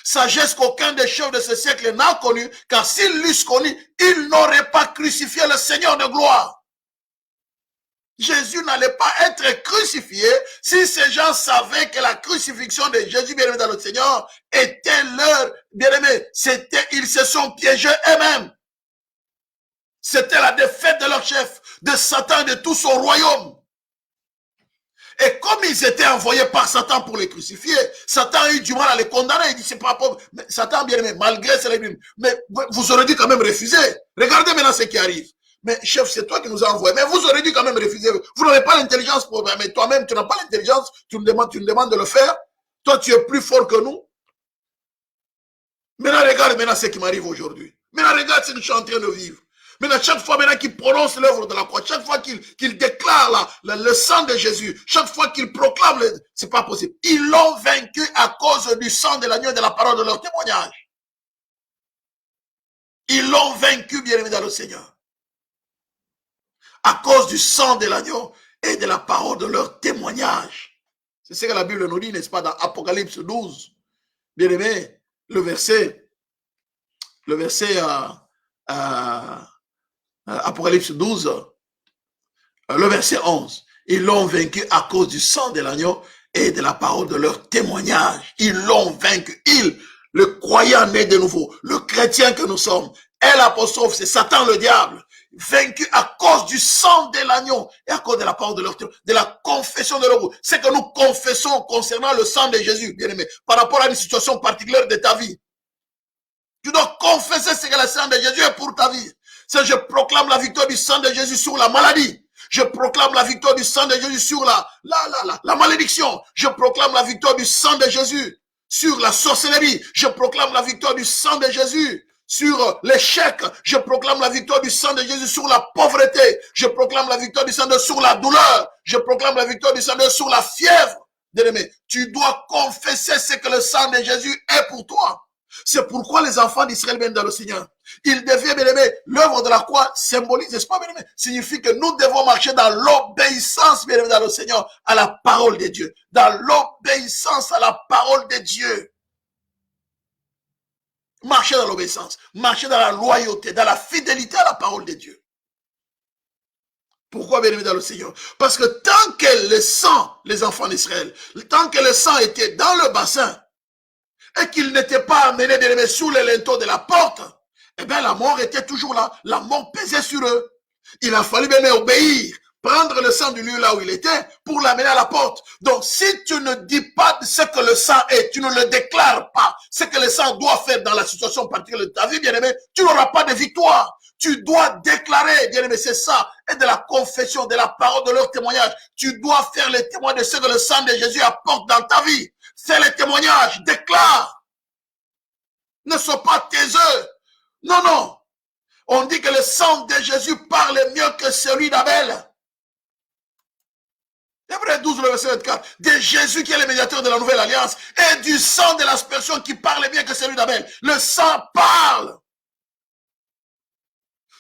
Sagesse qu'aucun des chefs de ce siècle n'a connue, car s'ils l'eussent connue, ils n'auraient pas crucifié le Seigneur de gloire. Jésus n'allait pas être crucifié si ces gens savaient que la crucifixion de Jésus, bien-aimé dans le Seigneur, était leur, bien-aimé, ils se sont piégés eux-mêmes. C'était la défaite de leur chef, de Satan et de tout son royaume. Et comme ils étaient envoyés par Satan pour les crucifier, Satan a eu du mal à les condamner. Il dit, c'est pas pauvre. Mais Satan, bien aimé, malgré ses légumes, mais vous aurez dû quand même refuser. Regardez maintenant ce qui arrive. Mais chef, c'est toi qui nous as envoyés. Mais vous aurez dû quand même refuser. Vous n'avez pas l'intelligence pour... Mais toi-même, tu n'as pas l'intelligence. Tu nous demandes de le faire. Toi, tu es plus fort que nous. Maintenant, regarde maintenant ce qui m'arrive aujourd'hui. Maintenant, regarde ce que je suis en train de vivre. Maintenant, chaque fois maintenant qu'il prononce l'œuvre de la croix, chaque fois qu'il déclare le sang de Jésus, chaque fois qu'il proclame, c'est pas possible. Ils l'ont vaincu à cause du sang de l'agneau et de la parole de leur témoignage. Ils l'ont vaincu, bien aimé dans le Seigneur. À cause du sang de l'agneau et de la parole de leur témoignage. C'est ce que la Bible nous dit, n'est-ce pas, dans Apocalypse 12. Bien aimé, le verset Apocalypse 12, le verset 11. Ils l'ont vaincu à cause du sang de l'agneau et de la parole de leur témoignage. Ils l'ont vaincu. Le croyant né de nouveau, le chrétien que nous sommes, et l'apostrophe, c'est Satan le diable, vaincu à cause du sang de l'agneau et à cause de la parole de leur témoignage, de la confession de leur goût. C'est que nous confessons concernant le sang de Jésus, bien aimé, par rapport à une situation particulière de ta vie. Tu dois confesser ce que le sang de Jésus est pour ta vie. C'est je proclame la victoire du sang de Jésus sur la maladie. Je proclame la victoire du sang de Jésus sur la malédiction. Je proclame la victoire du sang de Jésus sur la sorcellerie. Je proclame la victoire du sang de Jésus sur l'échec. Je proclame la victoire du sang de Jésus sur la pauvreté. Je proclame la victoire du sang de Jésus sur la douleur. Je proclame la victoire du sang de Jésus sur la fièvre. Bien-aimé, tu dois confesser ce que le sang de Jésus est pour toi. C'est pourquoi les enfants d'Israël viennent dans le Seigneur. Ils devaient, bien aimé, l'œuvre de la croix symbolise, n'est-ce pas, bien aimé, signifie que nous devons marcher dans l'obéissance, bien aimé, dans le Seigneur, à la parole de Dieu. Dans l'obéissance à la parole de Dieu. Marcher dans l'obéissance, marcher dans la loyauté, dans la fidélité à la parole de Dieu. Pourquoi, bien aimé, dans le Seigneur? Parce que tant que le sang, les enfants d'Israël, tant que le sang était dans le bassin, et qu'ils n'étaient pas amenés de les mettre sous les linteaux de la porte, eh bien la mort était toujours là. La mort pesait sur eux. Il a fallu bien obéir, prendre le sang du lieu là où il était pour l'amener à la porte. Donc si tu ne dis pas ce que le sang est, tu ne le déclares pas, ce que le sang doit faire dans la situation particulière de ta vie, bien aimé, tu n'auras pas de victoire. Tu dois déclarer, bien aimé, c'est ça, et de la confession, de la parole, de leur témoignage. Tu dois faire le témoin de ce que le sang de Jésus apporte dans ta vie. C'est le témoignage, déclare. Ne sois pas taiseux. Non, non. On dit que le sang de Jésus parle mieux que celui d'Abel. Hébreux 12, le verset 24. De Jésus qui est le médiateur de la nouvelle alliance et du sang de l'aspersion qui parle mieux que celui d'Abel. Le sang parle.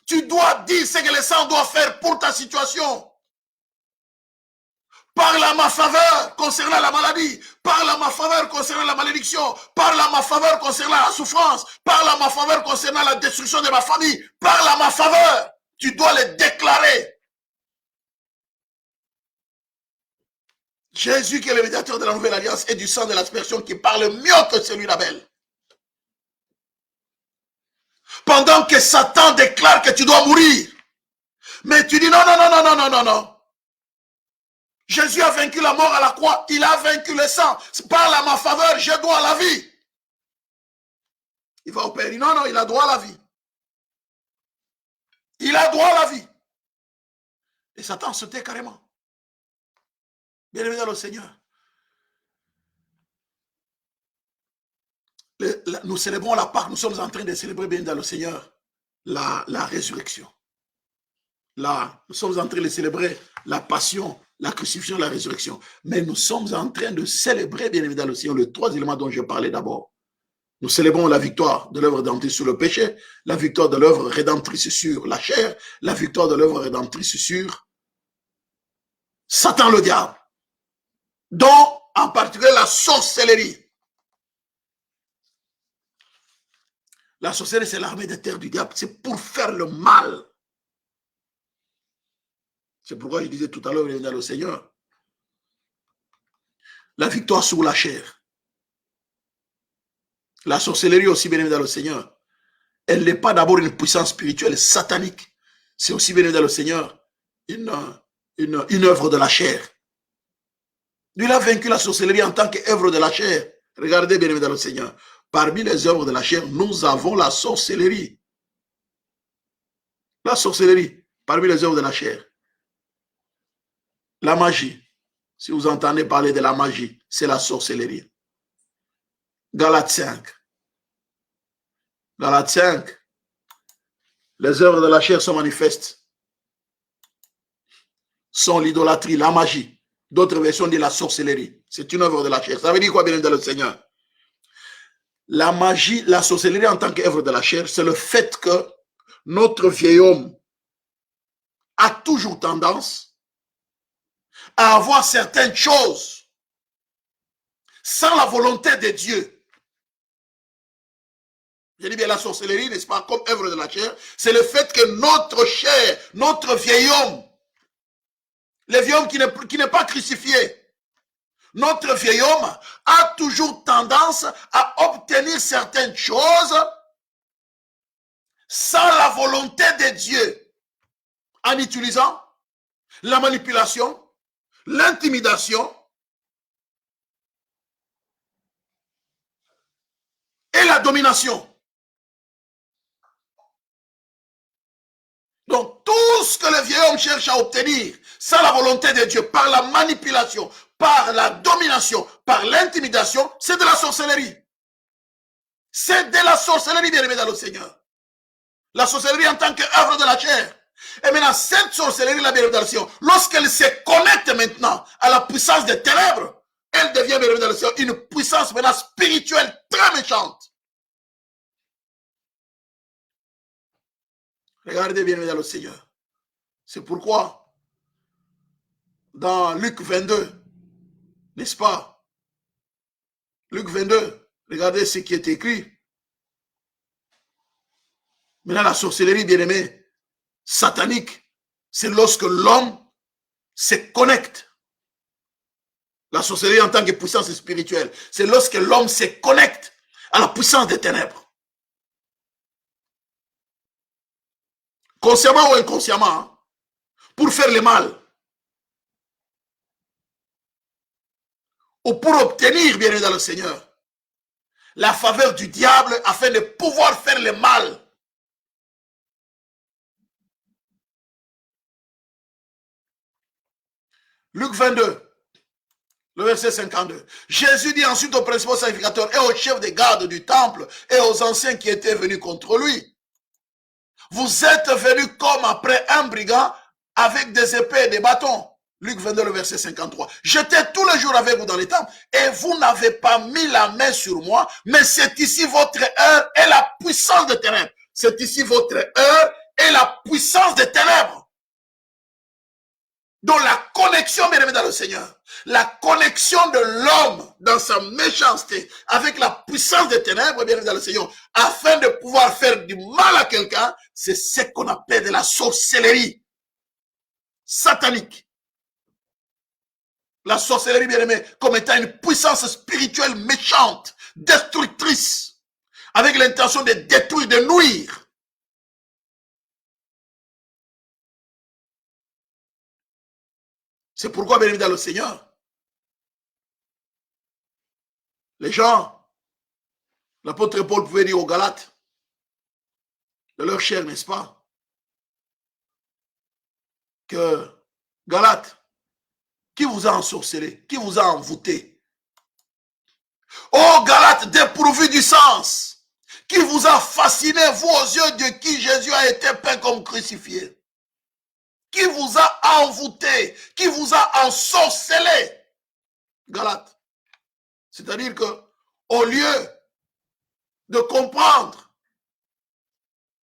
Tu dois dire ce que le sang doit faire pour ta situation. Parle à ma faveur concernant la maladie. Parle à ma faveur concernant la malédiction. Parle à ma faveur concernant la souffrance. Parle à ma faveur concernant la destruction de ma famille. Parle à ma faveur. Tu dois le déclarer. Jésus qui est le médiateur de la nouvelle alliance et du sang de l'aspersion qui parle mieux que celui d'Abel. Pendant que Satan déclare que tu dois mourir. Mais tu dis non, non, non, non, non, non, non, non. Jésus a vaincu la mort à la croix. Il a vaincu le sang. Parle à ma faveur, j'ai droit à la vie. Il va au Père. Il dit non, non, il a droit à la vie. Il a droit à la vie. Et Satan se tait carrément. Bien-aimé dans le Seigneur. Nous célébrons la Pâque, nous sommes en train de célébrer, bien dans le Seigneur, la résurrection. Là, nous sommes en train de célébrer la passion, la crucifixion, la résurrection. Mais nous sommes en train de célébrer, bien évidemment, le Seigneur, les trois éléments dont je parlais d'abord. Nous célébrons la victoire de l'œuvre rédemptrice sur le péché, la victoire de l'œuvre rédemptrice sur la chair, la victoire de l'œuvre rédemptrice sur Satan le diable, dont en particulier la sorcellerie. La sorcellerie, c'est l'armée des terres du diable, c'est pour faire le mal. C'est pourquoi je disais tout à l'heure, le Seigneur, la victoire sur la chair. La sorcellerie aussi, bien évidemment, le Seigneur, elle n'est pas d'abord une puissance spirituelle satanique. C'est aussi, bien évidemment, le Seigneur, une œuvre de la chair. Lui, il a vaincu la sorcellerie en tant qu'œuvre de la chair. Regardez, bien évidemment, le Seigneur. Parmi les œuvres de la chair, nous avons la sorcellerie. La sorcellerie, parmi les œuvres de la chair. La magie. Si vous entendez parler de la magie, c'est la sorcellerie. Galates 5. Galates 5. Les œuvres de la chair sont manifestes. Sont l'idolâtrie, la magie. D'autres versions disent la sorcellerie. C'est une œuvre de la chair. Ça veut dire quoi, bien dans le Seigneur? La magie, la sorcellerie en tant qu'œuvre de la chair, c'est le fait que notre vieil homme a toujours tendance à avoir certaines choses sans la volonté de Dieu. Je dis bien la sorcellerie, n'est-ce pas, comme œuvre de la chair, c'est le fait que notre chair, notre vieil homme, le vieil homme qui n'est pas crucifié, notre vieil homme a toujours tendance à obtenir certaines choses sans la volonté de Dieu, en utilisant la manipulation, l'intimidation et la domination. Donc, tout ce que le vieil homme cherche à obtenir sans la volonté de Dieu, par la manipulation, par la domination, par l'intimidation, c'est de la sorcellerie. C'est de la sorcellerie, bien aimé dans le Seigneur. La sorcellerie en tant qu'œuvre de la chair. Et maintenant, cette sorcellerie, la bien aimé dans le Seigneur, lorsqu'elle se connecte maintenant à la puissance des ténèbres, elle devient, bien aimé dans le Seigneur, une puissance maintenant spirituelle très méchante. Regardez bien dans le Seigneur. C'est pourquoi, dans Luc 22, n'est-ce pas? Luc 22, regardez ce qui est écrit. Maintenant, la sorcellerie, bien aimée, satanique, c'est lorsque l'homme se connecte. La sorcellerie en tant que puissance spirituelle, c'est lorsque l'homme se connecte à la puissance des ténèbres. Consciemment ou inconsciemment, hein, pour faire le mal. Ou pour obtenir, bien dans le Seigneur, la faveur du diable afin de pouvoir faire le mal. Luc 22, le verset 52. Jésus dit ensuite aux principaux sacrificateurs et aux chefs des gardes du temple et aux anciens qui étaient venus contre lui: vous êtes venus comme après un brigand avec des épées et des bâtons. Luc 22, le verset 53. J'étais tous les jours avec vous dans les temples et vous n'avez pas mis la main sur moi, mais c'est ici votre heure et la puissance des ténèbres. C'est ici votre heure et la puissance des ténèbres. Donc la connexion, bien aimé dans le Seigneur, la connexion de l'homme dans sa méchanceté avec la puissance des ténèbres, bien aimé dans le Seigneur, afin de pouvoir faire du mal à quelqu'un, c'est ce qu'on appelle de la sorcellerie satanique. La sorcellerie, bien aimé, comme étant une puissance spirituelle méchante, destructrice, avec l'intention de détruire, de nuire. C'est pourquoi, bien évidemment, le Seigneur, les gens, l'apôtre Paul pouvait dire aux Galates, de leur chair, n'est-ce pas? que Galates, qui vous a ensorcelé? Qui vous a envoûté? Oh Galates, dépourvu du sens, qui vous a fasciné, vous, aux yeux de qui Jésus a été peint comme crucifié? Qui vous a envoûté? Qui vous a ensorcelé? Galates. C'est-à-dire que, au lieu de comprendre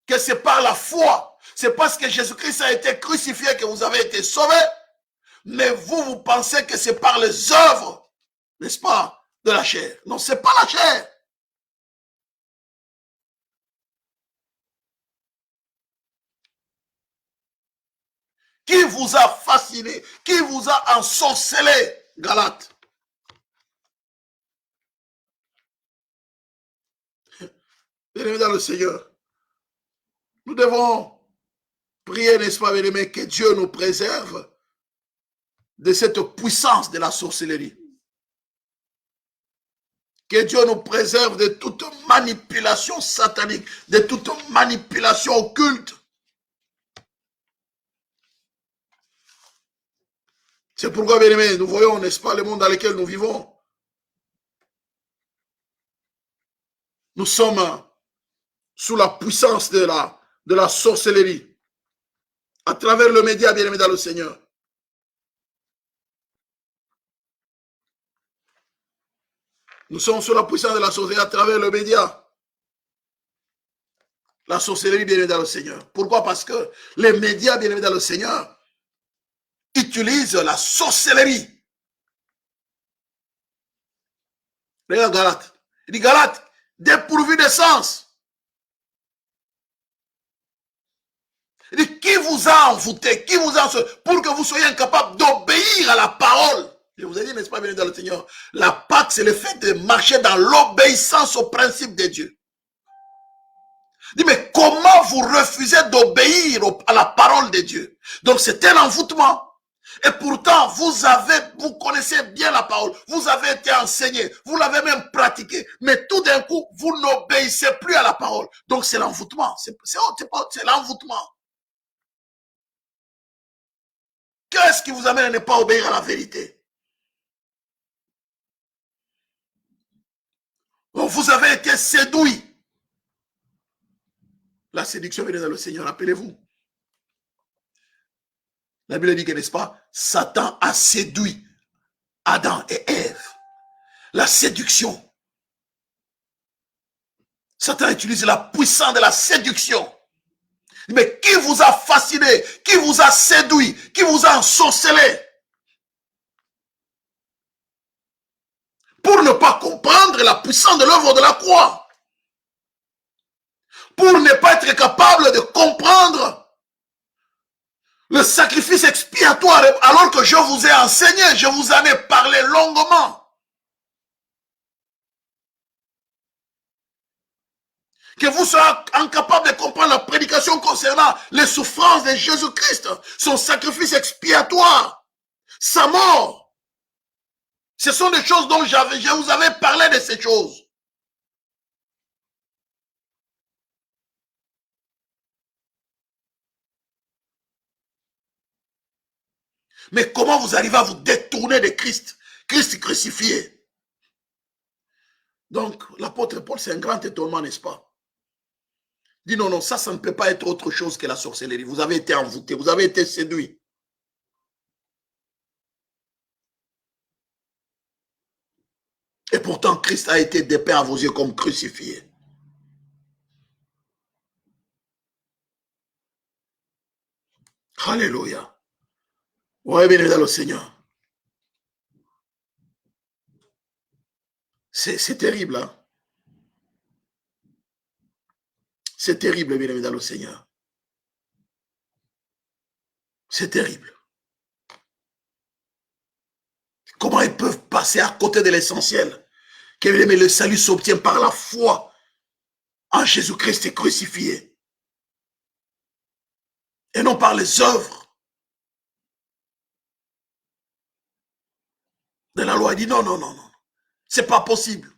que c'est par la foi, c'est parce que Jésus-Christ a été crucifié que vous avez été sauvés, mais vous pensez que c'est par les œuvres, n'est-ce pas, de la chair. Non, c'est pas la chair. Qui vous a fasciné? Qui vous a ensorcelé? Galates. Bien-aimés dans le Seigneur, nous devons prier, n'est-ce pas, bien-aimés, que Dieu nous préserve de cette puissance de la sorcellerie. Que Dieu nous préserve de toute manipulation satanique, de toute manipulation occulte. C'est pourquoi, bien aimés, nous voyons, n'est-ce pas, le monde dans lequel nous vivons. Nous sommes sous la puissance de la sorcellerie. À travers le média, bien aimé dans le Seigneur. Nous sommes sous la puissance de la sorcellerie à travers le média. La sorcellerie, bien aimé dans le Seigneur. Pourquoi? Parce que les médias, bien aimé dans le Seigneur, utilisent la sorcellerie. Regarde Galates. Il dit Galates, dépourvu de sens. Il dit, qui vous a envoûté? Qui vous a pour que vous soyez incapable d'obéir à la parole? Je vous ai dit, n'est-ce pas, bien dans le Seigneur, la Pâque, c'est le fait de marcher dans l'obéissance au principe de Dieu. Il dit, mais comment vous refusez d'obéir à la parole de Dieu? Donc, c'est un envoûtement. Et pourtant, vous connaissez bien la parole, vous avez été enseigné, vous l'avez même pratiqué, mais tout d'un coup, vous n'obéissez plus à la parole. Donc, c'est l'envoûtement. C'est l'envoûtement. Qu'est-ce qui vous amène à ne pas obéir à la vérité? Donc, vous avez été séduit. La séduction vient dans le Seigneur, rappelez-vous. La Bible dit que, n'est-ce pas, Satan a séduit Adam et Ève. La séduction. Satan utilise la puissance de la séduction. Mais qui vous a fasciné? Qui vous a séduit? Qui vous a ensorcelé? Pour ne pas comprendre la puissance de l'œuvre de la croix. Pour ne pas être capable de comprendre le sacrifice expiatoire, alors que je vous ai enseigné, je vous en ai parlé longuement. Que vous soyez incapable de comprendre la prédication concernant les souffrances de Jésus-Christ, son sacrifice expiatoire, sa mort. Ce sont des choses dont je vous avais parlé de ces choses. Mais comment vous arrivez à vous détourner de Christ? Christ crucifié. Donc, l'apôtre Paul, c'est un grand étonnement, n'est-ce pas? Il dit non, non, ça ne peut pas être autre chose que la sorcellerie. Vous avez été envoûté, vous avez été séduit. Et pourtant, Christ a été dépeint à vos yeux comme crucifié. Alléluia. Oui, bien dans le Seigneur. C'est terrible, hein? C'est terrible, bien dans le Seigneur. C'est terrible. Comment ils peuvent passer à côté de l'essentiel? Que le salut s'obtient par la foi en Jésus-Christ crucifié. Et non par les œuvres de la loi. Il dit non, non, non, non. C'est pas possible.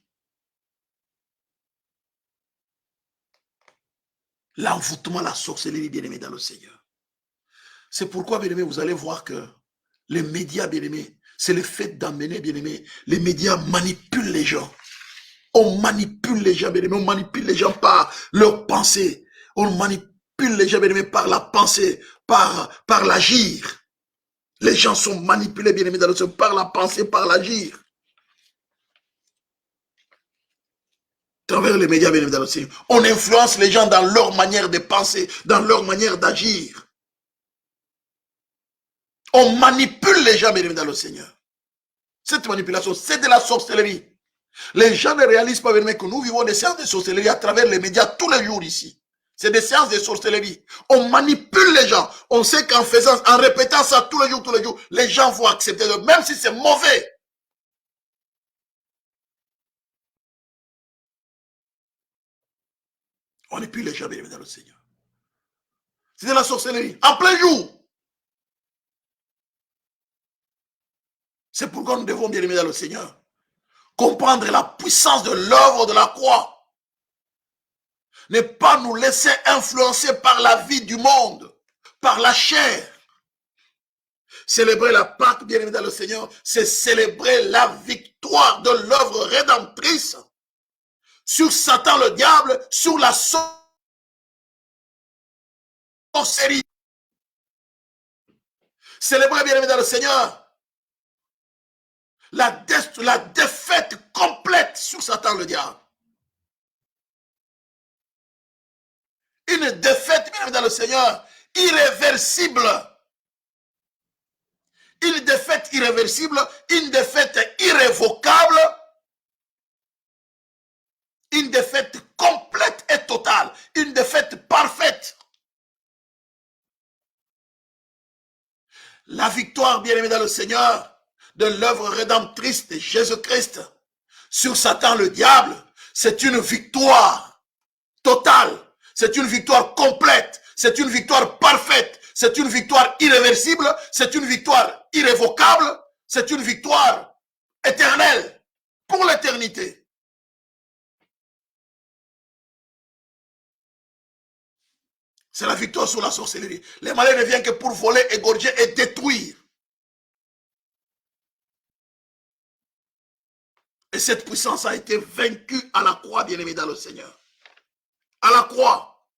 L'envoûtement, la sorcellerie, bien aimé dans le Seigneur. C'est pourquoi, bien-aimés, vous allez voir que les médias, bien-aimés, c'est le fait d'amener, bien-aimés, les médias manipulent les gens. On manipule les gens, bien-aimés, on manipule les gens par leur pensée. On manipule les gens, bien-aimés, par la pensée, par l'agir. Les gens sont manipulés, bien-aimés, par la pensée, par l'agir. Travers les médias, bien évidemment, on influence les gens dans leur manière de penser, dans leur manière d'agir. On manipule les gens, bien évidemment, Seigneur. Cette manipulation, c'est de la sorcellerie. Les gens ne réalisent pas, bien que nous vivons des séances de sorcellerie à travers les médias tous les jours ici. C'est des séances de sorcellerie. On manipule les gens. On sait qu'en faisant, en répétant ça tous les jours, les gens vont accepter, même si c'est mauvais. On manipule les gens, bien évidemment, Seigneur. C'est de la sorcellerie. En plein jour. C'est pourquoi nous devons, bien aimer dans le Seigneur, comprendre la puissance de l'œuvre de la croix. Ne pas nous laisser influencer par la vie du monde, par la chair. Célébrer la Pâque, bien aimé dans le Seigneur, c'est célébrer la victoire de l'œuvre rédemptrice sur Satan le diable, sur la sorcellerie. Célébrer, bien aimé dans le Seigneur, la défaite complète sur Satan le diable. Une défaite, bien aimé dans le Seigneur, irréversible. Une défaite irréversible, une défaite irrévocable, une défaite complète et totale, une défaite parfaite. La victoire, bien-aimé dans le Seigneur, de l'œuvre rédemptrice de Jésus-Christ sur Satan le diable, c'est une victoire totale, c'est une victoire complète, c'est une victoire parfaite, c'est une victoire irréversible, c'est une victoire irrévocable, c'est une victoire éternelle pour l'éternité. C'est la victoire sur la sorcellerie. Les malins ne viennent que pour voler, égorger et détruire. Et cette puissance a été vaincue à la croix, bien-aimé dans le Seigneur. À la croix.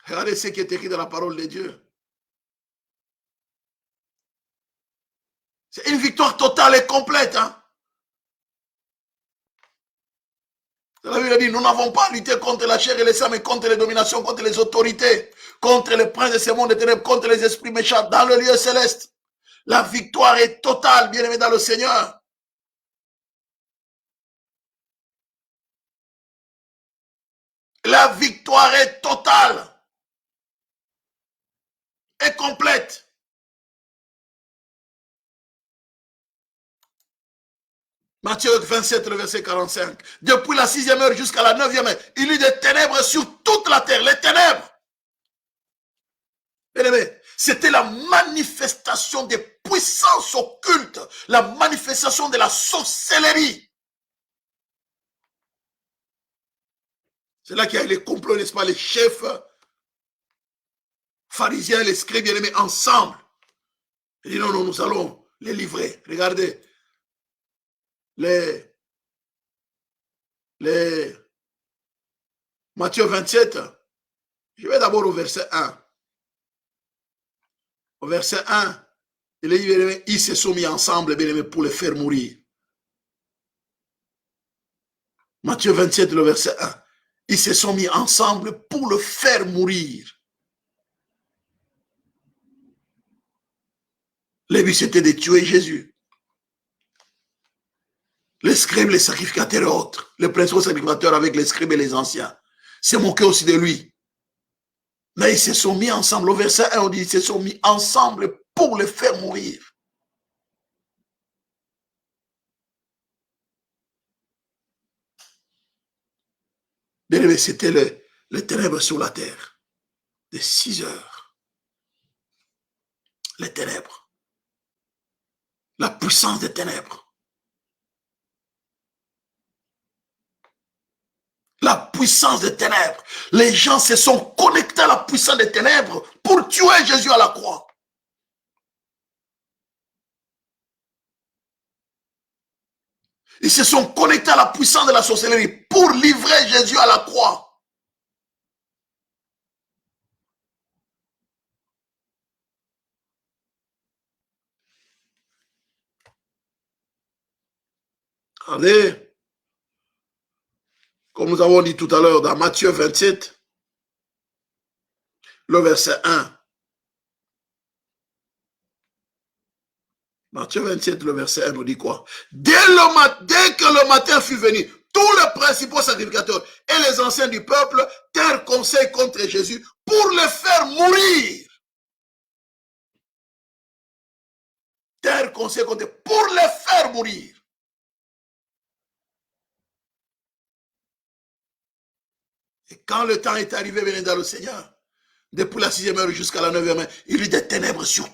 Regardez ce qui est écrit dans la parole de Dieu. C'est une victoire totale et complète. Hein? La Bible dit, nous n'avons pas à lutter contre la chair et le sang, mais contre les dominations, contre les autorités, contre les princes de ce monde de ténèbres, contre les esprits méchants dans le lieu céleste. La victoire est totale, bien-aimé dans le Seigneur. La victoire est totale et complète. Matthieu 27, le verset 45. Depuis la 6e heure jusqu'à la 9e heure, il y eut des ténèbres sur toute la terre, les ténèbres. Bien-aimé, c'était la manifestation des puissances occultes, la manifestation de la sorcellerie. C'est là qu'il y a les complots, n'est-ce pas, les chefs pharisiens, les scribes, bien-aimés, ensemble. Il dit non, non, nous allons les livrer. Regardez, les Matthieu 27, je vais d'abord au verset 1. Au verset 1, il dit, bien-aimés, ils se sont mis ensemble, bien-aimés, pour les faire mourir. Matthieu 27, le verset 1. Ils se sont mis ensemble pour le faire mourir. Le but, c'était de tuer Jésus. Les scribes, les sacrificateurs et autres, les principaux sacrificateurs avec les scribes et les anciens, se moquaient aussi de lui. Mais ils se sont mis ensemble. Au verset 1, on dit, ils se sont mis ensemble pour le faire mourir. Bien-aimé, c'était le ténèbres sur la terre. De 6 heures. Les ténèbres. La puissance des ténèbres. La puissance puissance des ténèbres. Les gens se sont connectés à la puissance des ténèbres pour tuer Jésus à la croix. Ils se sont connectés à la puissance de la sorcellerie pour livrer Jésus à la croix. Regardez, comme nous avons dit tout à l'heure dans Matthieu 27, le verset 1. Matthieu 27, le verset 1 nous dit quoi? Dès que le matin fut venu, tous les principaux sacrificateurs et les anciens du peuple tinrent conseil contre Jésus pour le faire mourir. Tinrent conseil contre pour le faire mourir. Et quand le temps est arrivé, venez dans le Seigneur, depuis la 6e heure jusqu'à la 9e heure, il y a des ténèbres sur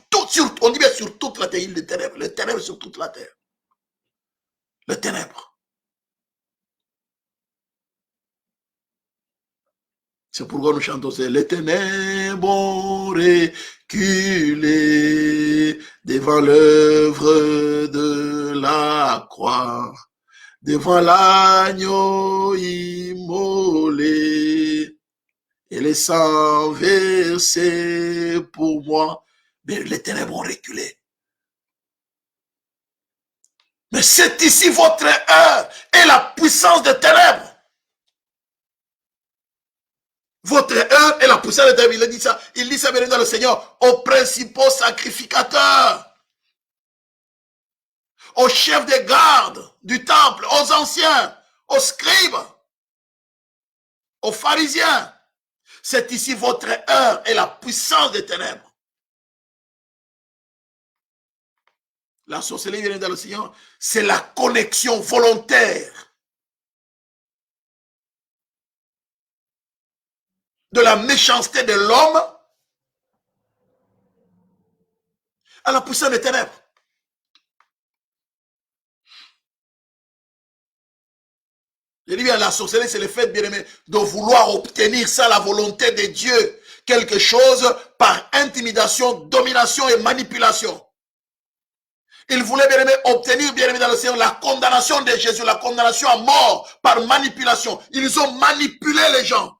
on dit bien sur toute la terre, il y a des ténèbres, les ténèbres sur toute la terre. Les ténèbres. C'est pourquoi nous chantons, c'est les ténèbres ont reculé devant l'œuvre de la croix, devant l'agneau immolé. Et les sangs versés pour moi, mais les ténèbres ont reculé. Mais c'est ici votre heure et la puissance des ténèbres. Votre heure et la puissance des ténèbres. Il dit ça bien dans le Seigneur, aux principaux sacrificateurs, aux chefs des gardes du temple, aux anciens, aux scribes, aux pharisiens. C'est ici votre heure et la puissance des ténèbres. La sorcellerie vient dans le Seigneur, c'est la connexion volontaire de la méchanceté de l'homme à la puissance des ténèbres. Je dis bien, la sorcellerie, c'est le fait, bien aimé, de vouloir obtenir ça, la volonté de Dieu, quelque chose par intimidation, domination et manipulation. Il voulait, bien aimé, obtenir, bien aimé, dans le Seigneur, la condamnation de Jésus, la condamnation à mort par manipulation. Ils ont manipulé les gens.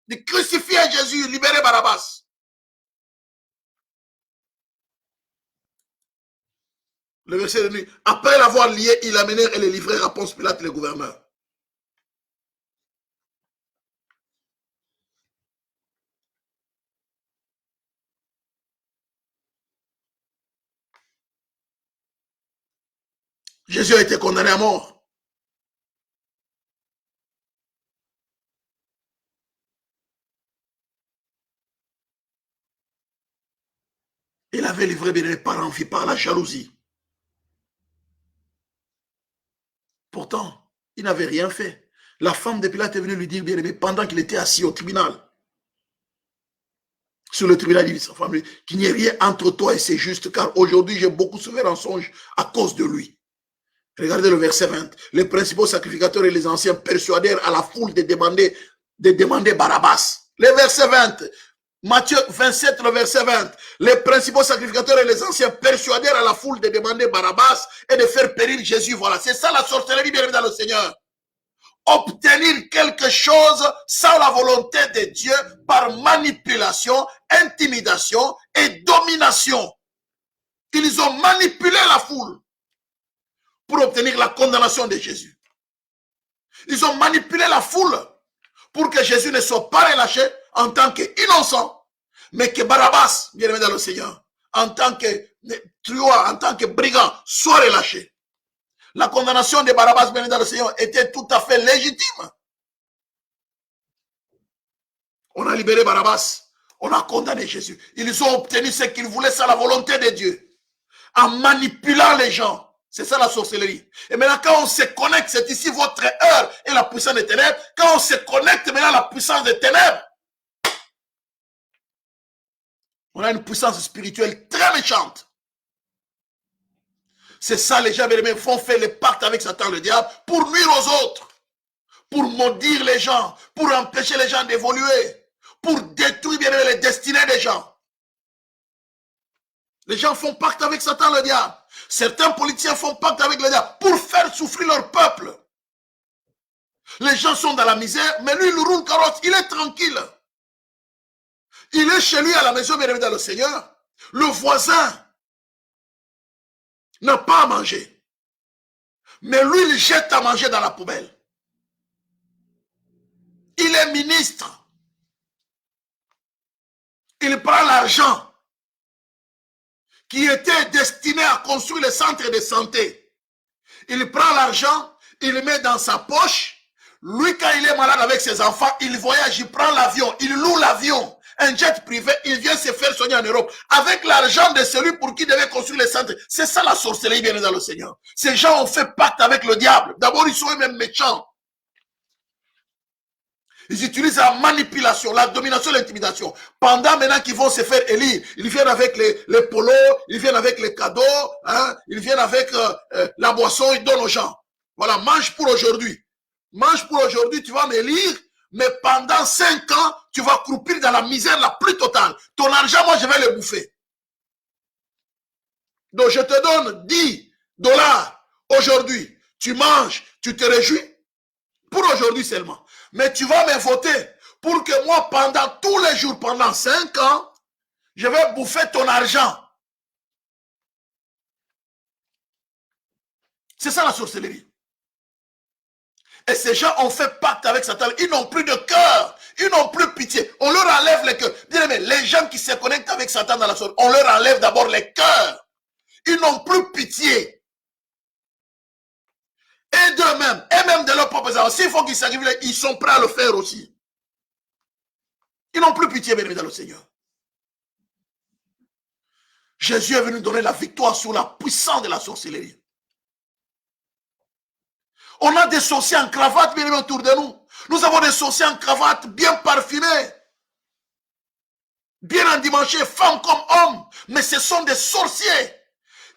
De crucifier Jésus, libérer Barabbas. Le verset de nuit. Après l'avoir lié, ils l'amenèrent et les livrèrent à Ponce Pilate, le gouverneur. Jésus a été condamné à mort. Il avait livré bien par envie, par la jalousie. Pourtant, il n'avait rien fait. La femme de Pilate est venue lui dire, bien aimé, pendant qu'il était assis au tribunal, sur le tribunal, il dit sa femme, qu'il n'y ait rien entre toi et c'est juste, car aujourd'hui j'ai beaucoup souffert en songe à cause de lui. Regardez le verset 20. Les principaux sacrificateurs et les anciens persuadèrent à la foule de demander Barabbas. Le verset 20. Matthieu 27, le verset 20. Les principaux sacrificateurs et les anciens persuadèrent à la foule de demander Barabbas et de faire périr Jésus. Voilà, c'est ça la sorcellerie, bien dans le Seigneur. Obtenir quelque chose sans la volonté de Dieu par manipulation, intimidation et domination. Ils ont manipulé la foule pour obtenir la condamnation de Jésus. Ils ont manipulé la foule pour que Jésus ne soit pas relâché en tant qu'innocent, mais que Barabbas, bien aimé dans le Seigneur, en tant que truand, en tant que brigand, soit relâché. La condamnation de Barabbas, bien aimé dans le Seigneur, était tout à fait légitime. On a libéré Barabbas, on a condamné Jésus. Ils ont obtenu ce qu'ils voulaient, c'est la volonté de Dieu, en manipulant les gens. C'est ça la sorcellerie. Et maintenant, quand on se connecte, c'est ici votre heure et la puissance des ténèbres. Quand on se connecte maintenant à la puissance des ténèbres, on a une puissance spirituelle très méchante. C'est ça, les gens bien-aimés font faire les pactes avec Satan, le diable, pour nuire aux autres, pour maudire les gens, pour empêcher les gens d'évoluer, pour détruire bien les destinées des gens. Les gens font pacte avec Satan, le diable. Certains politiciens font pacte avec le diable pour faire souffrir leur peuple. Les gens sont dans la misère, mais lui, il roule carotte, il est tranquille. Il est chez lui à la maison, bien dans le Seigneur. Le voisin n'a pas à manger. Mais lui, il jette à manger dans la poubelle. Il est ministre. Il prend l'argent qui était destiné à construire les centres de santé. Il prend l'argent, il le met dans sa poche. Lui, quand il est malade avec ses enfants, il voyage, il prend l'avion, il loue l'avion, un jet privé, il vient se faire soigner en Europe avec l'argent de celui pour qui devait construire les centres. C'est ça la sorcellerie, bien dans le Seigneur. Ces gens ont fait pacte avec le diable. D'abord, ils sont eux-mêmes méchants. Ils utilisent la manipulation, la domination, l'intimidation. Pendant maintenant qu'ils vont se faire élire, ils viennent avec les polos, ils viennent avec les cadeaux, hein, ils viennent avec la boisson, ils donnent aux gens. Voilà, mange pour aujourd'hui. Mange pour aujourd'hui, tu vas m'élire, mais pendant 5 ans, tu vas croupir dans la misère la plus totale. Ton argent, moi, je vais le bouffer. Donc, je te donne 10 dollars aujourd'hui. Tu manges, tu te réjouis. Pour aujourd'hui seulement. Mais tu vas me voter pour que moi, pendant tous les jours, pendant 5 ans, je vais bouffer ton argent. C'est ça la sorcellerie. Et ces gens ont fait pacte avec Satan. Ils n'ont plus de cœur. Ils n'ont plus pitié. On leur enlève les cœurs. Bien aimé, les gens qui se connectent avec Satan dans la sorcellerie, on leur enlève d'abord les cœurs. Ils n'ont plus pitié. Et d'eux-mêmes, et même de leurs propres enfants, s'il faut qu'ils s'arrivent, ils sont prêts à le faire aussi. Ils n'ont plus pitié, bien aimé, dans le Seigneur. Jésus est venu donner la victoire sur la puissance de la sorcellerie. On a des sorciers en cravate, bien aimé, autour de nous. Nous avons des sorciers en cravate, bien parfumés, bien endimanchés, femmes comme hommes. Mais ce sont des sorciers.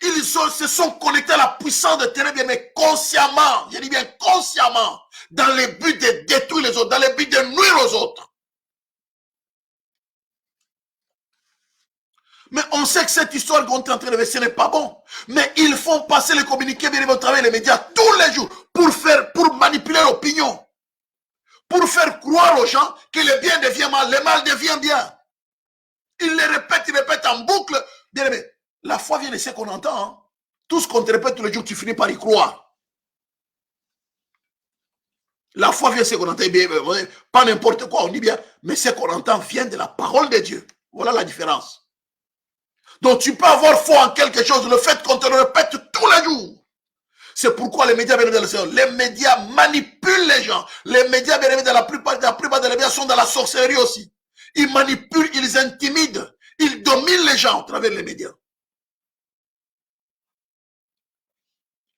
Ils se sont connectés à la puissance de ténèbres, mais consciemment, je dis bien consciemment, dans le but de détruire les autres, dans le but de nuire aux autres. Mais on sait que cette histoire qu'on est en train de faire, ce n'est pas bon. Mais ils font passer les communiqués, bien au travers des médias tous les jours pour manipuler l'opinion. Pour faire croire aux gens que le bien devient mal, le mal devient bien. Ils le répètent en boucle. Bien aimé, la foi vient de ce qu'on entend. Hein. Tout ce qu'on te répète tous les jours, tu finis par y croire. La foi vient de ce qu'on entend. Bien, pas n'importe quoi, on dit bien. Mais ce qu'on entend vient de la parole de Dieu. Voilà la différence. Donc tu peux avoir foi en quelque chose, le fait qu'on te le répète tous les jours. C'est pourquoi les médias, bien aimés, les médias manipulent les gens. Les médias, bien aimés, dans la plupart des médias sont dans la sorcellerie aussi. Ils manipulent, ils intimident, ils dominent les gens à travers les médias.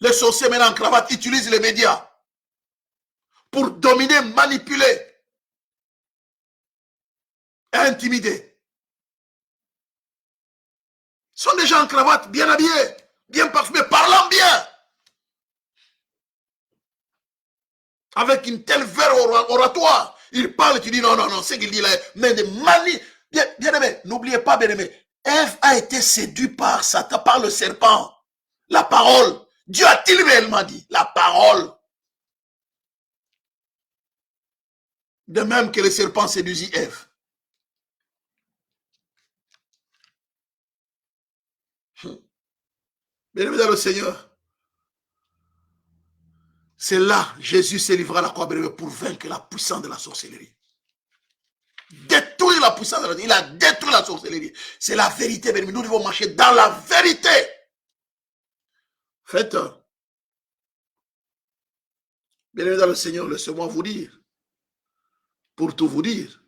Les sorciers maintenant en cravate utilisent les médias pour dominer, manipuler et intimider. Ce sont des gens en cravate, bien habillés, bien parfumés, parlant bien. Avec une telle verve oratoire. Il parle, tu dis non, c'est qu'il dit là. Mais de manie. Bien aimé, n'oubliez pas, bien aimé. Ève a été séduite par Satan, par le serpent. La parole. Dieu a-t-il réellement dit? La parole. De même que le serpent séduisit Ève. Bien aimé dans le Seigneur. C'est là, Jésus s'est livré à la croix pour vaincre la puissance de la sorcellerie. Détruire la puissance de la sorcellerie. Il a détruit la sorcellerie. C'est la vérité, bien aimé. Nous devons marcher dans la vérité. Faites, bien aimé dans le Seigneur, laissez-moi vous dire, pour tout vous dire,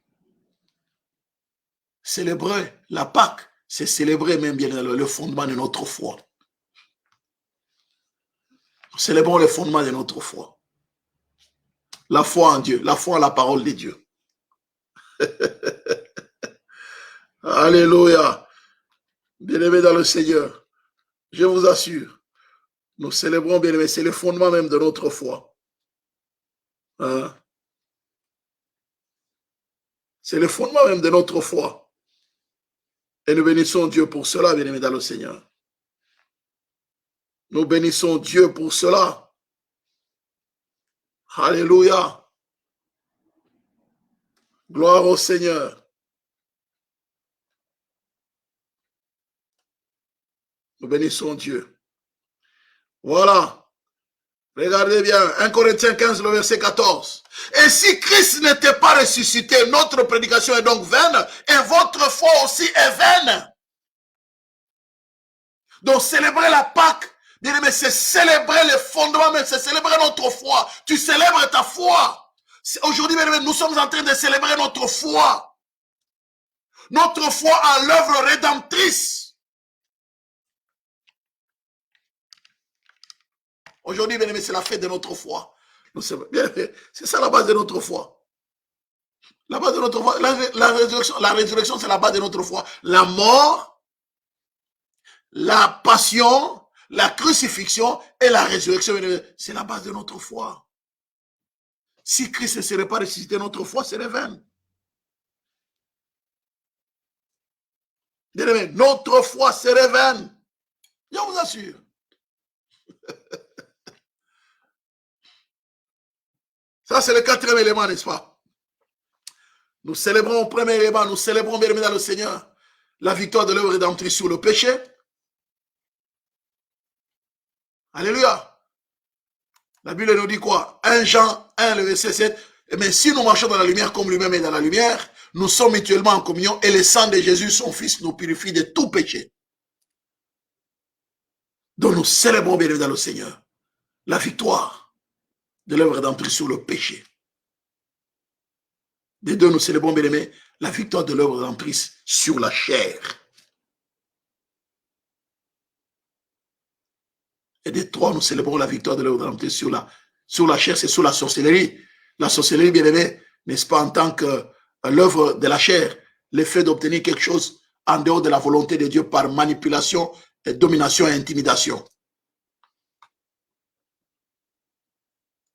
célébrer la Pâque, c'est célébrer même bien le fondement de notre foi. Célébrons le fondement de notre foi. La foi en Dieu, la foi en la parole de Dieu. Alléluia. Bien-aimés dans le Seigneur, je vous assure, nous célébrons, bien-aimés, c'est le fondement même de notre foi. Hein? C'est le fondement même de notre foi. Et nous bénissons Dieu pour cela, bien-aimés dans le Seigneur. Nous bénissons Dieu pour cela. Alléluia. Gloire au Seigneur. Nous bénissons Dieu. Voilà. Regardez bien, 1 Corinthiens 15, le verset 14. Et si Christ n'était pas ressuscité, notre prédication est donc vaine, et votre foi aussi est vaine. Donc célébrer la Pâque, bien aimé, c'est célébrer les fondements, mais c'est célébrer notre foi. Tu célèbres ta foi. Aujourd'hui, bien aimé, nous sommes en train de célébrer notre foi. Notre foi en l'œuvre rédemptrice. Aujourd'hui, bien aimé, c'est la fête de notre foi. C'est ça la base de notre foi. La base de notre foi, la résurrection, c'est la base de notre foi. La mort, la passion, la crucifixion et la résurrection, c'est la base de notre foi. Si Christ ne serait pas ressuscité, notre foi serait vaine. Bien aimé, notre foi serait vaine. Je vous assure. Ça, c'est le quatrième élément, n'est-ce pas? Nous célébrons au premier élément, nous célébrons, bien aimé dans le Seigneur, la victoire de l'œuvre rédemptrice sur le péché. Alléluia. La Bible nous dit quoi? 1 Jean 1, le verset 7. Mais si nous marchons dans la lumière comme lui-même est dans la lumière, nous sommes mutuellement en communion et le sang de Jésus, son Fils, nous purifie de tout péché. Donc nous célébrons, bien aimé dans le Seigneur, la victoire de l'œuvre rédemptrice sur le péché. Des deux, nous célébrons, bien aimé, la victoire de l'œuvre rédemptrice sur la chair. Et des trois, nous célébrons la victoire de l'œuvre rédemptrice sur la chair, c'est sur la sorcellerie. La sorcellerie, bien aimé, n'est-ce pas, en tant que l'œuvre de la chair, l'effet d'obtenir quelque chose en dehors de la volonté de Dieu par manipulation, et domination et intimidation.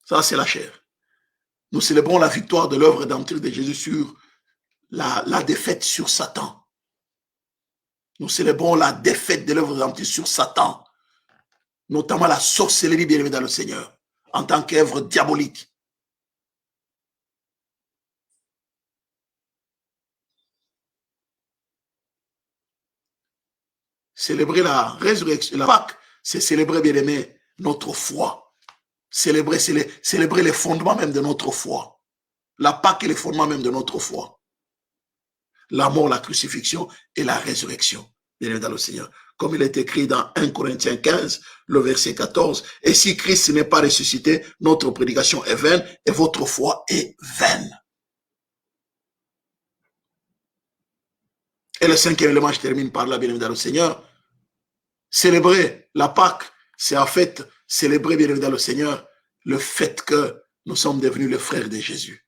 Ça, c'est la chair. Nous célébrons la victoire de l'œuvre rédemptrice de Jésus sur la défaite sur Satan. Nous célébrons la défaite de l'œuvre rédemptrice sur Satan, notamment la sorcellerie, bien aimée dans le Seigneur, en tant qu'œuvre diabolique. Célébrer la résurrection, la Pâque, c'est célébrer, bien aimé, notre foi. Célébrer les fondements même de notre foi. La Pâque est les fondements même de notre foi. La mort, la crucifixion et la résurrection, bien aimé dans le Seigneur. Comme il est écrit dans 1 Corinthiens 15, le verset 14. Et si Christ n'est pas ressuscité, notre prédication est vaine et votre foi est vaine. Et le cinquième élément, je termine par là, bien aimé dans le Seigneur. Célébrer la Pâque, c'est en fait célébrer, bien évidemment, le Seigneur, le fait que nous sommes devenus les frères de Jésus.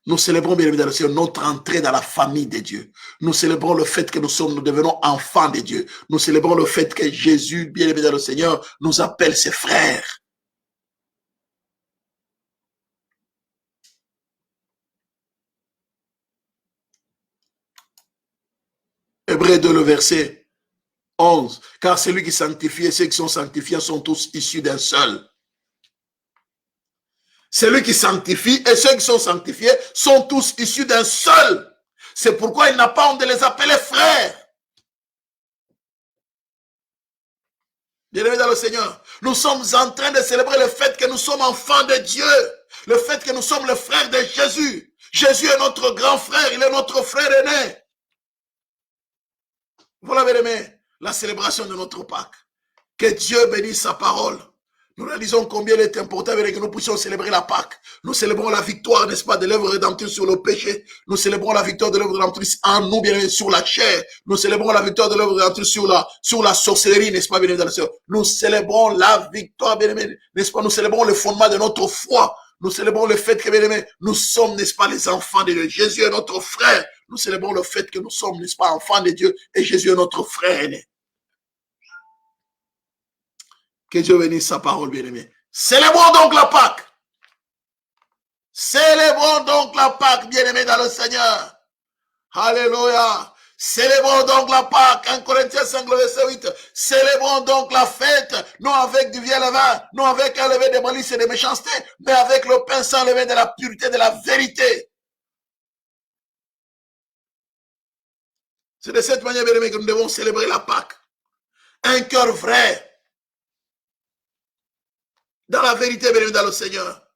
Nous célébrons, bien évidemment, le Seigneur, notre entrée dans la famille de Dieu. Nous célébrons le fait que nous devenons enfants de Dieu. Nous célébrons le fait que Jésus, bien évidemment, le Seigneur, nous appelle ses frères. Hébreux 2, le verset 11. Car celui qui sanctifie et ceux qui sont sanctifiés sont tous issus d'un seul. Celui qui sanctifie et ceux qui sont sanctifiés sont tous issus d'un seul. C'est pourquoi il n'a pas honte de les appeler frères. Bien-aimés dans le Seigneur, nous sommes en train de célébrer le fait que nous sommes enfants de Dieu. Le fait que nous sommes les frères de Jésus. Jésus est notre grand frère, il est notre frère aîné. Voilà, bien-aimés, la célébration de notre Pâque. Que Dieu bénisse sa parole. Nous réalisons combien il est important que nous puissions célébrer la Pâque. Nous célébrons la victoire, n'est-ce pas, de l'œuvre rédemptrice sur le péché. Nous célébrons la victoire de l'œuvre rédemptrice en nous, bien sur la chair. Nous célébrons la victoire de l'œuvre rédemptrice sur la sorcellerie, n'est-ce pas, bien évidemment. Nous célébrons la victoire, bien aimé, n'est-ce pas. Nous célébrons le fondement de notre foi. Nous célébrons le fait que, bien aimé, nous sommes, n'est-ce pas, les enfants de Dieu. Jésus est notre frère. Nous célébrons le fait que nous sommes, n'est-ce pas, enfants de Dieu et Jésus est notre frère aîné. Que Dieu bénisse sa parole, bien-aimé. Célébrons donc la Pâque. Célébrons donc la Pâque, bien-aimés dans le Seigneur. Alléluia. Célébrons donc la Pâque, 1 Corinthiens 5, verset 8. Célébrons donc la fête, non avec du vieux levain, non avec un levain de malice et de méchanceté, mais avec le pain sans levain de la pureté, de la vérité. C'est de cette manière, bien aimés, que nous devons célébrer la Pâque. Un cœur vrai, dans la vérité, bien aimés dans le Seigneur.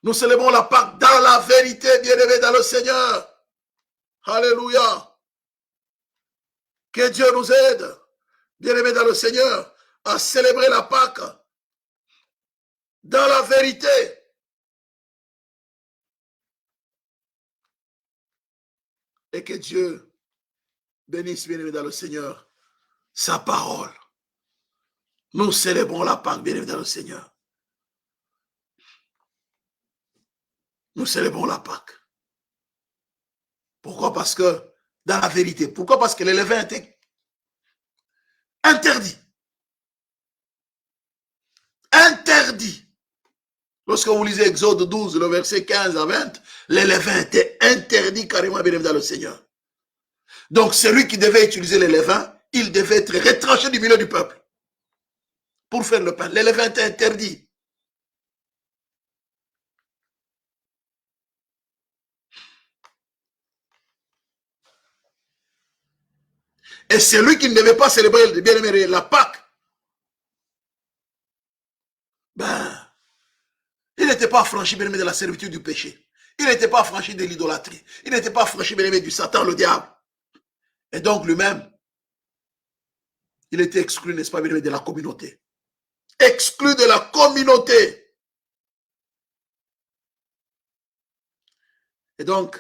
Nous célébrons la Pâque dans la vérité, bien aimés dans le Seigneur. Alléluia. Que Dieu nous aide, bien aimés dans le Seigneur, à célébrer la Pâque dans la vérité. Et que Dieu bénisse, bien aimés dans le Seigneur, sa parole. Nous célébrons la Pâque, bien aimés dans le Seigneur. Nous célébrons la Pâque. Pourquoi? Parce que dans la vérité. Pourquoi? Parce que le levain était interdit. Interdit. Lorsque vous lisez Exode 12, le verset 15 à 20, le levain était interdit carrément, bien dans le Seigneur. Donc celui qui devait utiliser le levain, il devait être retranché du milieu du peuple pour faire le pain. Le levain était interdit. Et celui qui ne devait pas célébrer, bien aimé, la Pâque, ben, il n'était pas affranchi, bien aimé, de la servitude du péché. Il n'était pas affranchi de l'idolâtrie. Il n'était pas affranchi, bien aimé, du Satan, le diable. Et donc lui-même, il était exclu, n'est-ce pas, bien aimé, de la communauté. Exclu de la communauté. Et donc,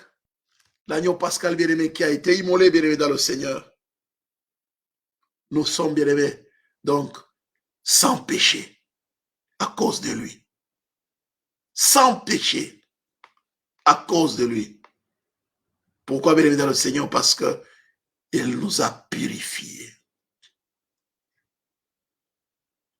l'agneau pascal, bien aimé, qui a été immolé, bien aimé, dans le Seigneur, nous sommes, bien aimés, donc, sans péché, à cause de lui. Sans péché, à cause de lui. Pourquoi, bien aimé, dans le Seigneur? Parce que il nous a purifiés.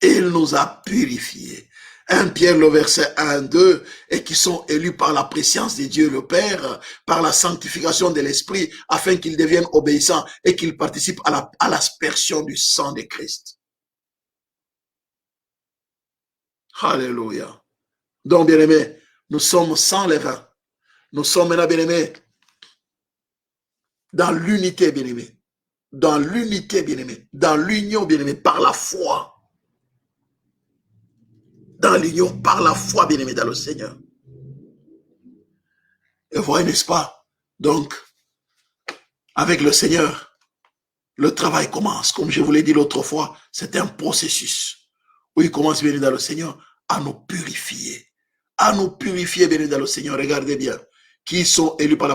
Il nous a purifiés. 1 Pierre, le verset 1, 2, et qui sont élus par la préscience de Dieu le Père, par la sanctification de l'Esprit, afin qu'ils deviennent obéissants et qu'ils participent à l'aspersion du sang de Christ. Alléluia. Donc, bien-aimés, nous sommes sans levain. Nous sommes maintenant, bien-aimés, dans l'unité, bien-aimés. Dans l'unité, bien-aimés. Dans l'union, bien-aimés, par la foi. Dans l'union, par la foi, bien-aimés, dans le Seigneur. Et voyez, n'est-ce pas? Donc, avec le Seigneur, le travail commence. Comme je vous l'ai dit l'autre fois, c'est un processus où il commence, bien dans le Seigneur, à nous purifier. À nous purifier, bien dans le Seigneur. Regardez bien. Qui sont élus par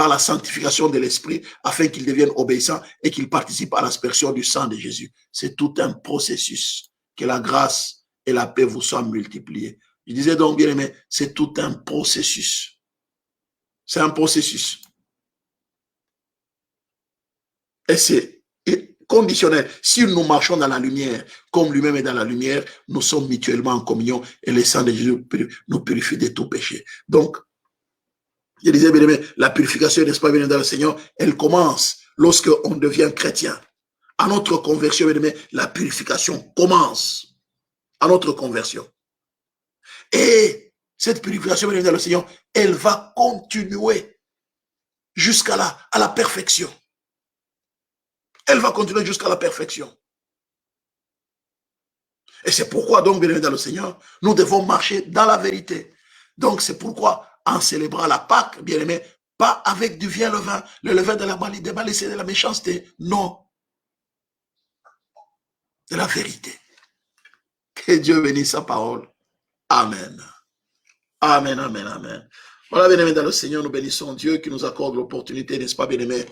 la sanctification de l'Esprit, afin qu'ils deviennent obéissants et qu'ils participent à l'aspersion du sang de Jésus. C'est tout un processus. Que la grâce et la paix vous soient multipliées. Je disais donc, bien aimé, c'est tout un processus. C'est un processus. Et c'est conditionnel. Si nous marchons dans la lumière, comme lui-même est dans la lumière, nous sommes mutuellement en communion et le sang de Jésus nous purifie de tout péché. Donc, je disais, bien aimé, la purification, n'est-ce pas, bien dans le Seigneur, elle commence lorsque on devient chrétien. À notre conversion, bien aimé, la purification commence. À notre conversion. Et cette purification, bien aimé, dans le Seigneur, elle va continuer jusqu'à la perfection. Elle va continuer jusqu'à la perfection. Et c'est pourquoi, donc, bien aimé dans le Seigneur, nous devons marcher dans la vérité. Donc, c'est pourquoi, en célébrant la Pâque, bien aimé, pas avec du vieux levain, le levain de la malice et de la méchanceté. Non. De la vérité. Que Dieu bénisse sa parole. Amen. Amen, amen, amen. Voilà, bien aimé dans le Seigneur, nous bénissons Dieu qui nous accorde l'opportunité, n'est-ce pas, bien aimé?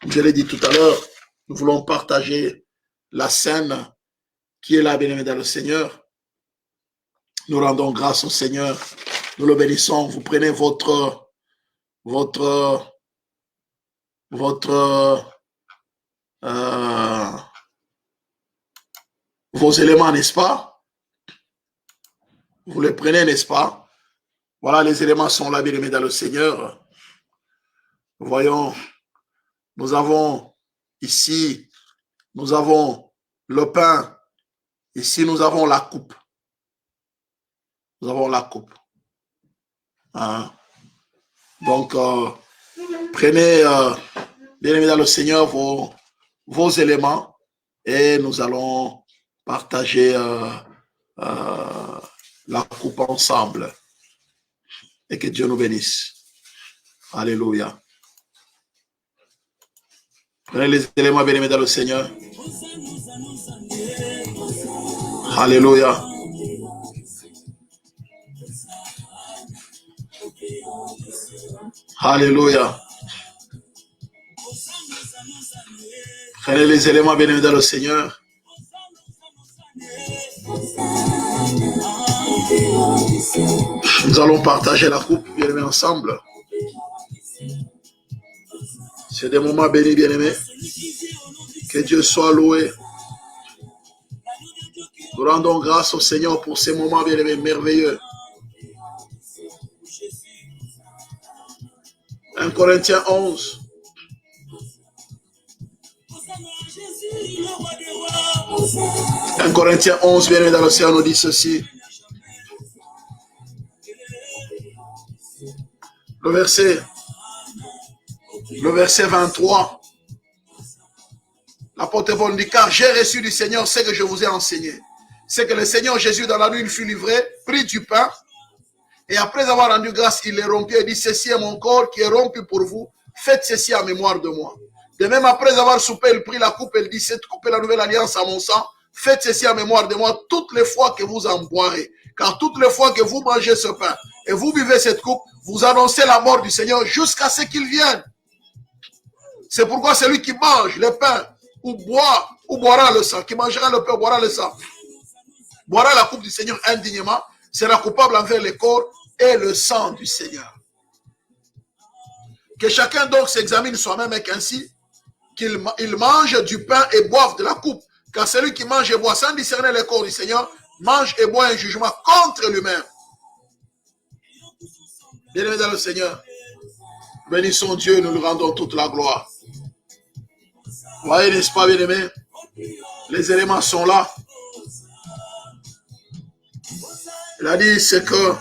Je l'ai dit tout à l'heure, nous voulons partager la scène qui est là, bien aimé dans le Seigneur. Nous rendons grâce au Seigneur. Nous le bénissons. Vous prenez vos éléments, n'est-ce pas? Vous les prenez, n'est-ce pas? Voilà, les éléments sont là, bien-aimés dans le Seigneur. Voyons, nous avons ici, nous avons le pain. Ici, nous avons la coupe. Nous avons la coupe. Hein? Donc, prenez, bien-aimés dans le Seigneur, vos éléments et nous allons partager la coupe ensemble. Et que Dieu nous bénisse. Alléluia. Prenez les éléments, bien-aimés dans le Seigneur. Alléluia. Alléluia. Prenez les éléments, bien-aimés dans le Seigneur. Nous allons partager la coupe, bien-aimés, ensemble. C'est des moments bénis, bien-aimés. Que Dieu soit loué. Nous rendons grâce au Seigneur pour ces moments, bien-aimés, merveilleux. 1 Corinthiens 11. Un Corinthiens 11, bien-aimés dans le Seigneur, nous dit ceci. Le verset 23. L'apôtre Paul dit, car j'ai reçu du Seigneur ce que je vous ai enseigné. C'est que le Seigneur Jésus, dans la nuit, il fut livré, prit du pain, et après avoir rendu grâce, il les rompit et dit, ceci est mon corps qui est rompu pour vous, faites ceci en mémoire de moi. De même, après avoir soupé, il prit la coupe et il dit, cette coupe est la nouvelle alliance à mon sang, faites ceci en mémoire de moi toutes les fois que vous en boirez. Car toutes les fois que vous mangez ce pain et vous buvez cette coupe, vous annoncez la mort du Seigneur jusqu'à ce qu'il vienne. C'est pourquoi celui qui mange le pain ou boira le sang, qui mangera le pain ou boira le sang, boira la coupe du Seigneur indignement, sera coupable envers le corps et le sang du Seigneur. Que chacun donc s'examine soi-même et qu'ainsi qu'il mange du pain et boive de la coupe. Car celui qui mange et boit sans discerner le corps du Seigneur, mange et boit un jugement contre lui-même. Bien-aimés dans le Seigneur, bénissons Dieu, nous lui rendons toute la gloire. Voyez, n'est-ce pas, bien-aimés? Les éléments sont là. Il a dit, c'est que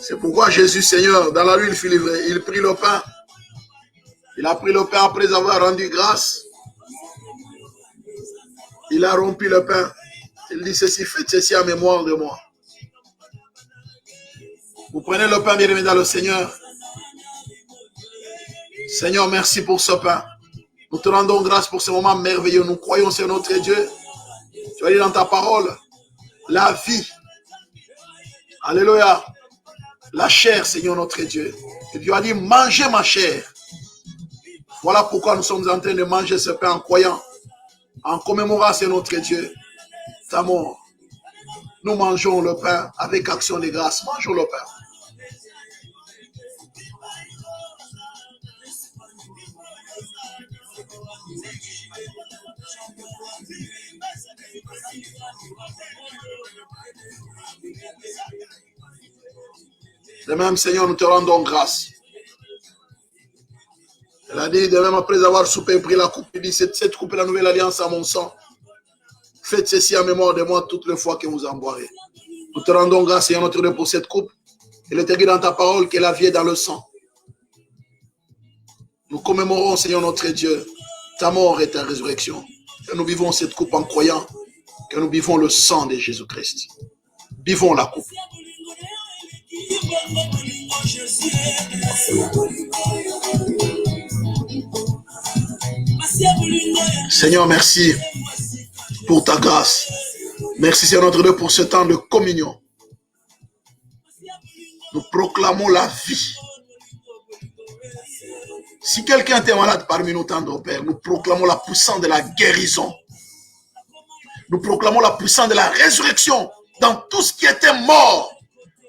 c'est pourquoi Jésus, Seigneur, dans la nuit, il fut livré. Il prit le pain. Il a pris le pain après avoir rendu grâce. Il a rompu le pain. Il dit ceci, faites ceci en mémoire de moi. Vous prenez le pain, bien-aimé dans le Seigneur. Seigneur, merci pour ce pain. Nous te rendons grâce pour ce moment merveilleux. Nous croyons sur notre Dieu. Tu as dit dans ta parole, la vie. Alléluia. La chair, Seigneur notre Dieu. Et tu as dit, mangez ma chair. Voilà pourquoi nous sommes en train de manger ce pain en croyant, en commémorant sur notre Dieu ta mort. Nous mangeons le pain avec action de grâce. Mangeons le pain. De même, Seigneur, nous te rendons grâce. Elle a dit, de même, après avoir soupé et pris la coupe, il dit, cette coupe est la nouvelle alliance à mon sang. Faites ceci en mémoire de moi toutes les fois que vous en boirez. Nous te rendons grâce, Seigneur, notre Dieu, pour cette coupe. Il est écrit dans ta parole que la vie est dans le sang. Nous commémorons, Seigneur, notre Dieu, ta mort et ta résurrection. Que nous vivons cette coupe en croyant que nous vivons le sang de Jésus-Christ. Vivons la coupe. Seigneur, merci pour ta grâce. Merci, Seigneur notre Dieu, pour ce temps de communion. Nous proclamons la vie. Si quelqu'un est malade parmi nous, tendre Père, nous proclamons la puissance de la guérison. Nous proclamons la puissance de la résurrection dans tout ce qui était mort.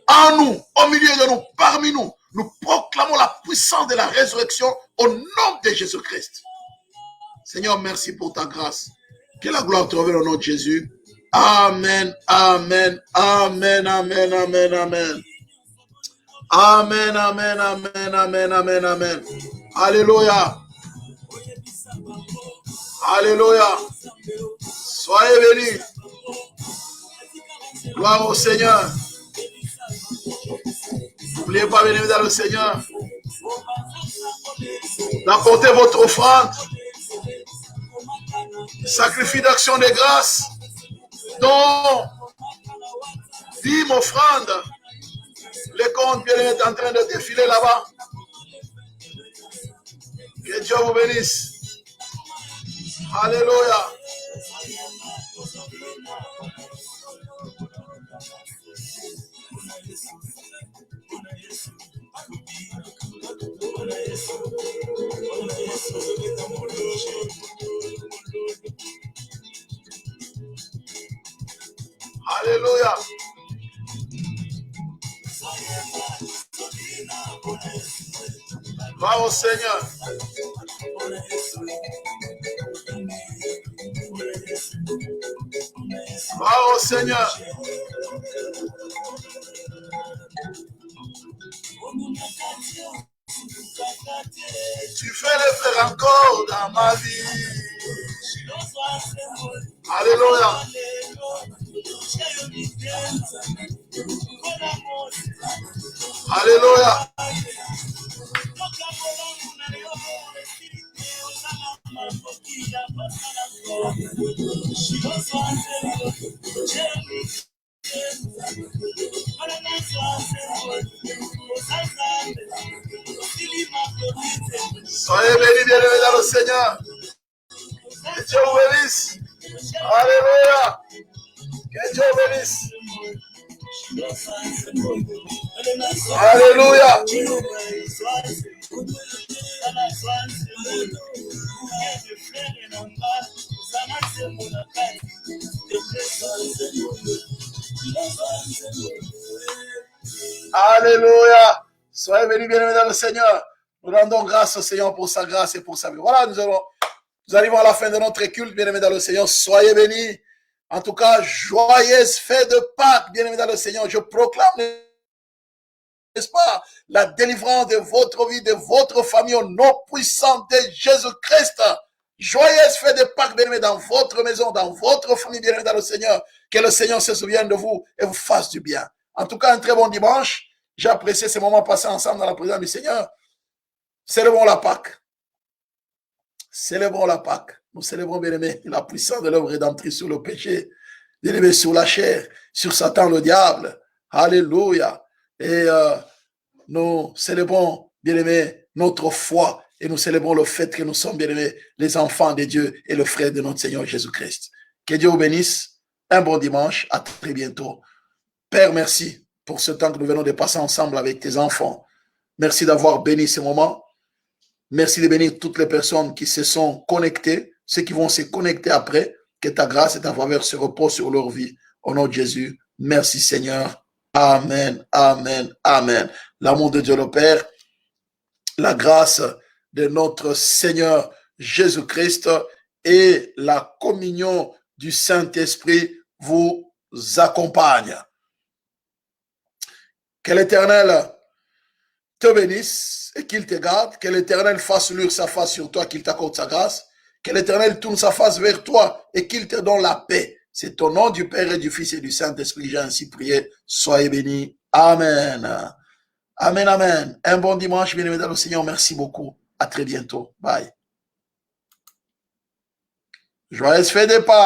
En nous, au milieu de nous, parmi nous, nous proclamons la puissance de la résurrection au nom de Jésus-Christ. Seigneur, merci pour ta grâce. Que la gloire te revienne au nom de Jésus. Amen, amen, amen, amen, amen, amen. Amen, amen, amen, amen, amen, amen. Alléluia. Alléluia. Soyez bénis. Gloire au Seigneur. N'oubliez pas, bénis dans le Seigneur, d'apporter votre offrande, sacrifice d'action de grâce, dont dîme, offrande. Les comptes bien est en train de défiler là-bas. Que Dieu vous bénisse. Alléluia. Alléluia. Va au Seigneur. Va au Seigneur. Tu fais les frères encore dans ma vie. Alléluia. Alléluia. Soyez bénis, bien-aimés dans le Seigneur. Que Dieu vous bénisse. Alléluia. Que Dieu vous bénisse. Alléluia. Alléluia. Soyez bénis, bien-aimés dans le Seigneur. Nous rendons grâce au Seigneur pour sa grâce et pour sa vie. Voilà, nous arrivons à la fin de notre culte, bien-aimés dans le Seigneur. Soyez bénis. En tout cas, joyeuse fête de Pâques, bien-aimés dans le Seigneur. Je proclame, n'est-ce pas, la délivrance de votre vie, de votre famille, au nom puissant de Jésus-Christ. Joyeuse fête de Pâques, bien-aimés, dans votre maison, dans votre famille, bien-aimés dans le Seigneur. Que le Seigneur se souvienne de vous et vous fasse du bien. En tout cas, un très bon dimanche. J'ai apprécié ces moments passés ensemble dans la présence du Seigneur. Célébrons la Pâques. Célébrons la Pâques. Nous célébrons, bien-aimés, la puissance de l'œuvre rédemptrice sur le péché, bien-aimés, sur la chair, sur Satan, le diable. Alléluia. Et nous célébrons, bien-aimés, notre foi et nous célébrons le fait que nous sommes, bien-aimés, les enfants de Dieu et le frère de notre Seigneur Jésus-Christ. Que Dieu vous bénisse. Un bon dimanche. À très bientôt. Père, merci pour ce temps que nous venons de passer ensemble avec tes enfants. Merci d'avoir béni ce moment. Merci de bénir toutes les personnes qui se sont connectées, ceux qui vont se connecter après. Que ta grâce et ta faveur se reposent sur leur vie. Au nom de Jésus, merci Seigneur. Amen, amen, amen. L'amour de Dieu le Père, la grâce de notre Seigneur Jésus-Christ et la communion du Saint-Esprit vous accompagne. Que l'Éternel te bénisse et qu'il te garde. Que l'Éternel fasse luire sa face sur toi, qu'il t'accorde sa grâce. Que l'Éternel tourne sa face vers toi et qu'il te donne la paix. C'est au nom du Père et du Fils et du Saint-Esprit que j'ai ainsi prié. Soyez bénis. Amen. Amen, amen. Un bon dimanche, bien-aimés dans le Seigneur. Merci beaucoup. À très bientôt. Bye. Joyeuse fête de Pâques.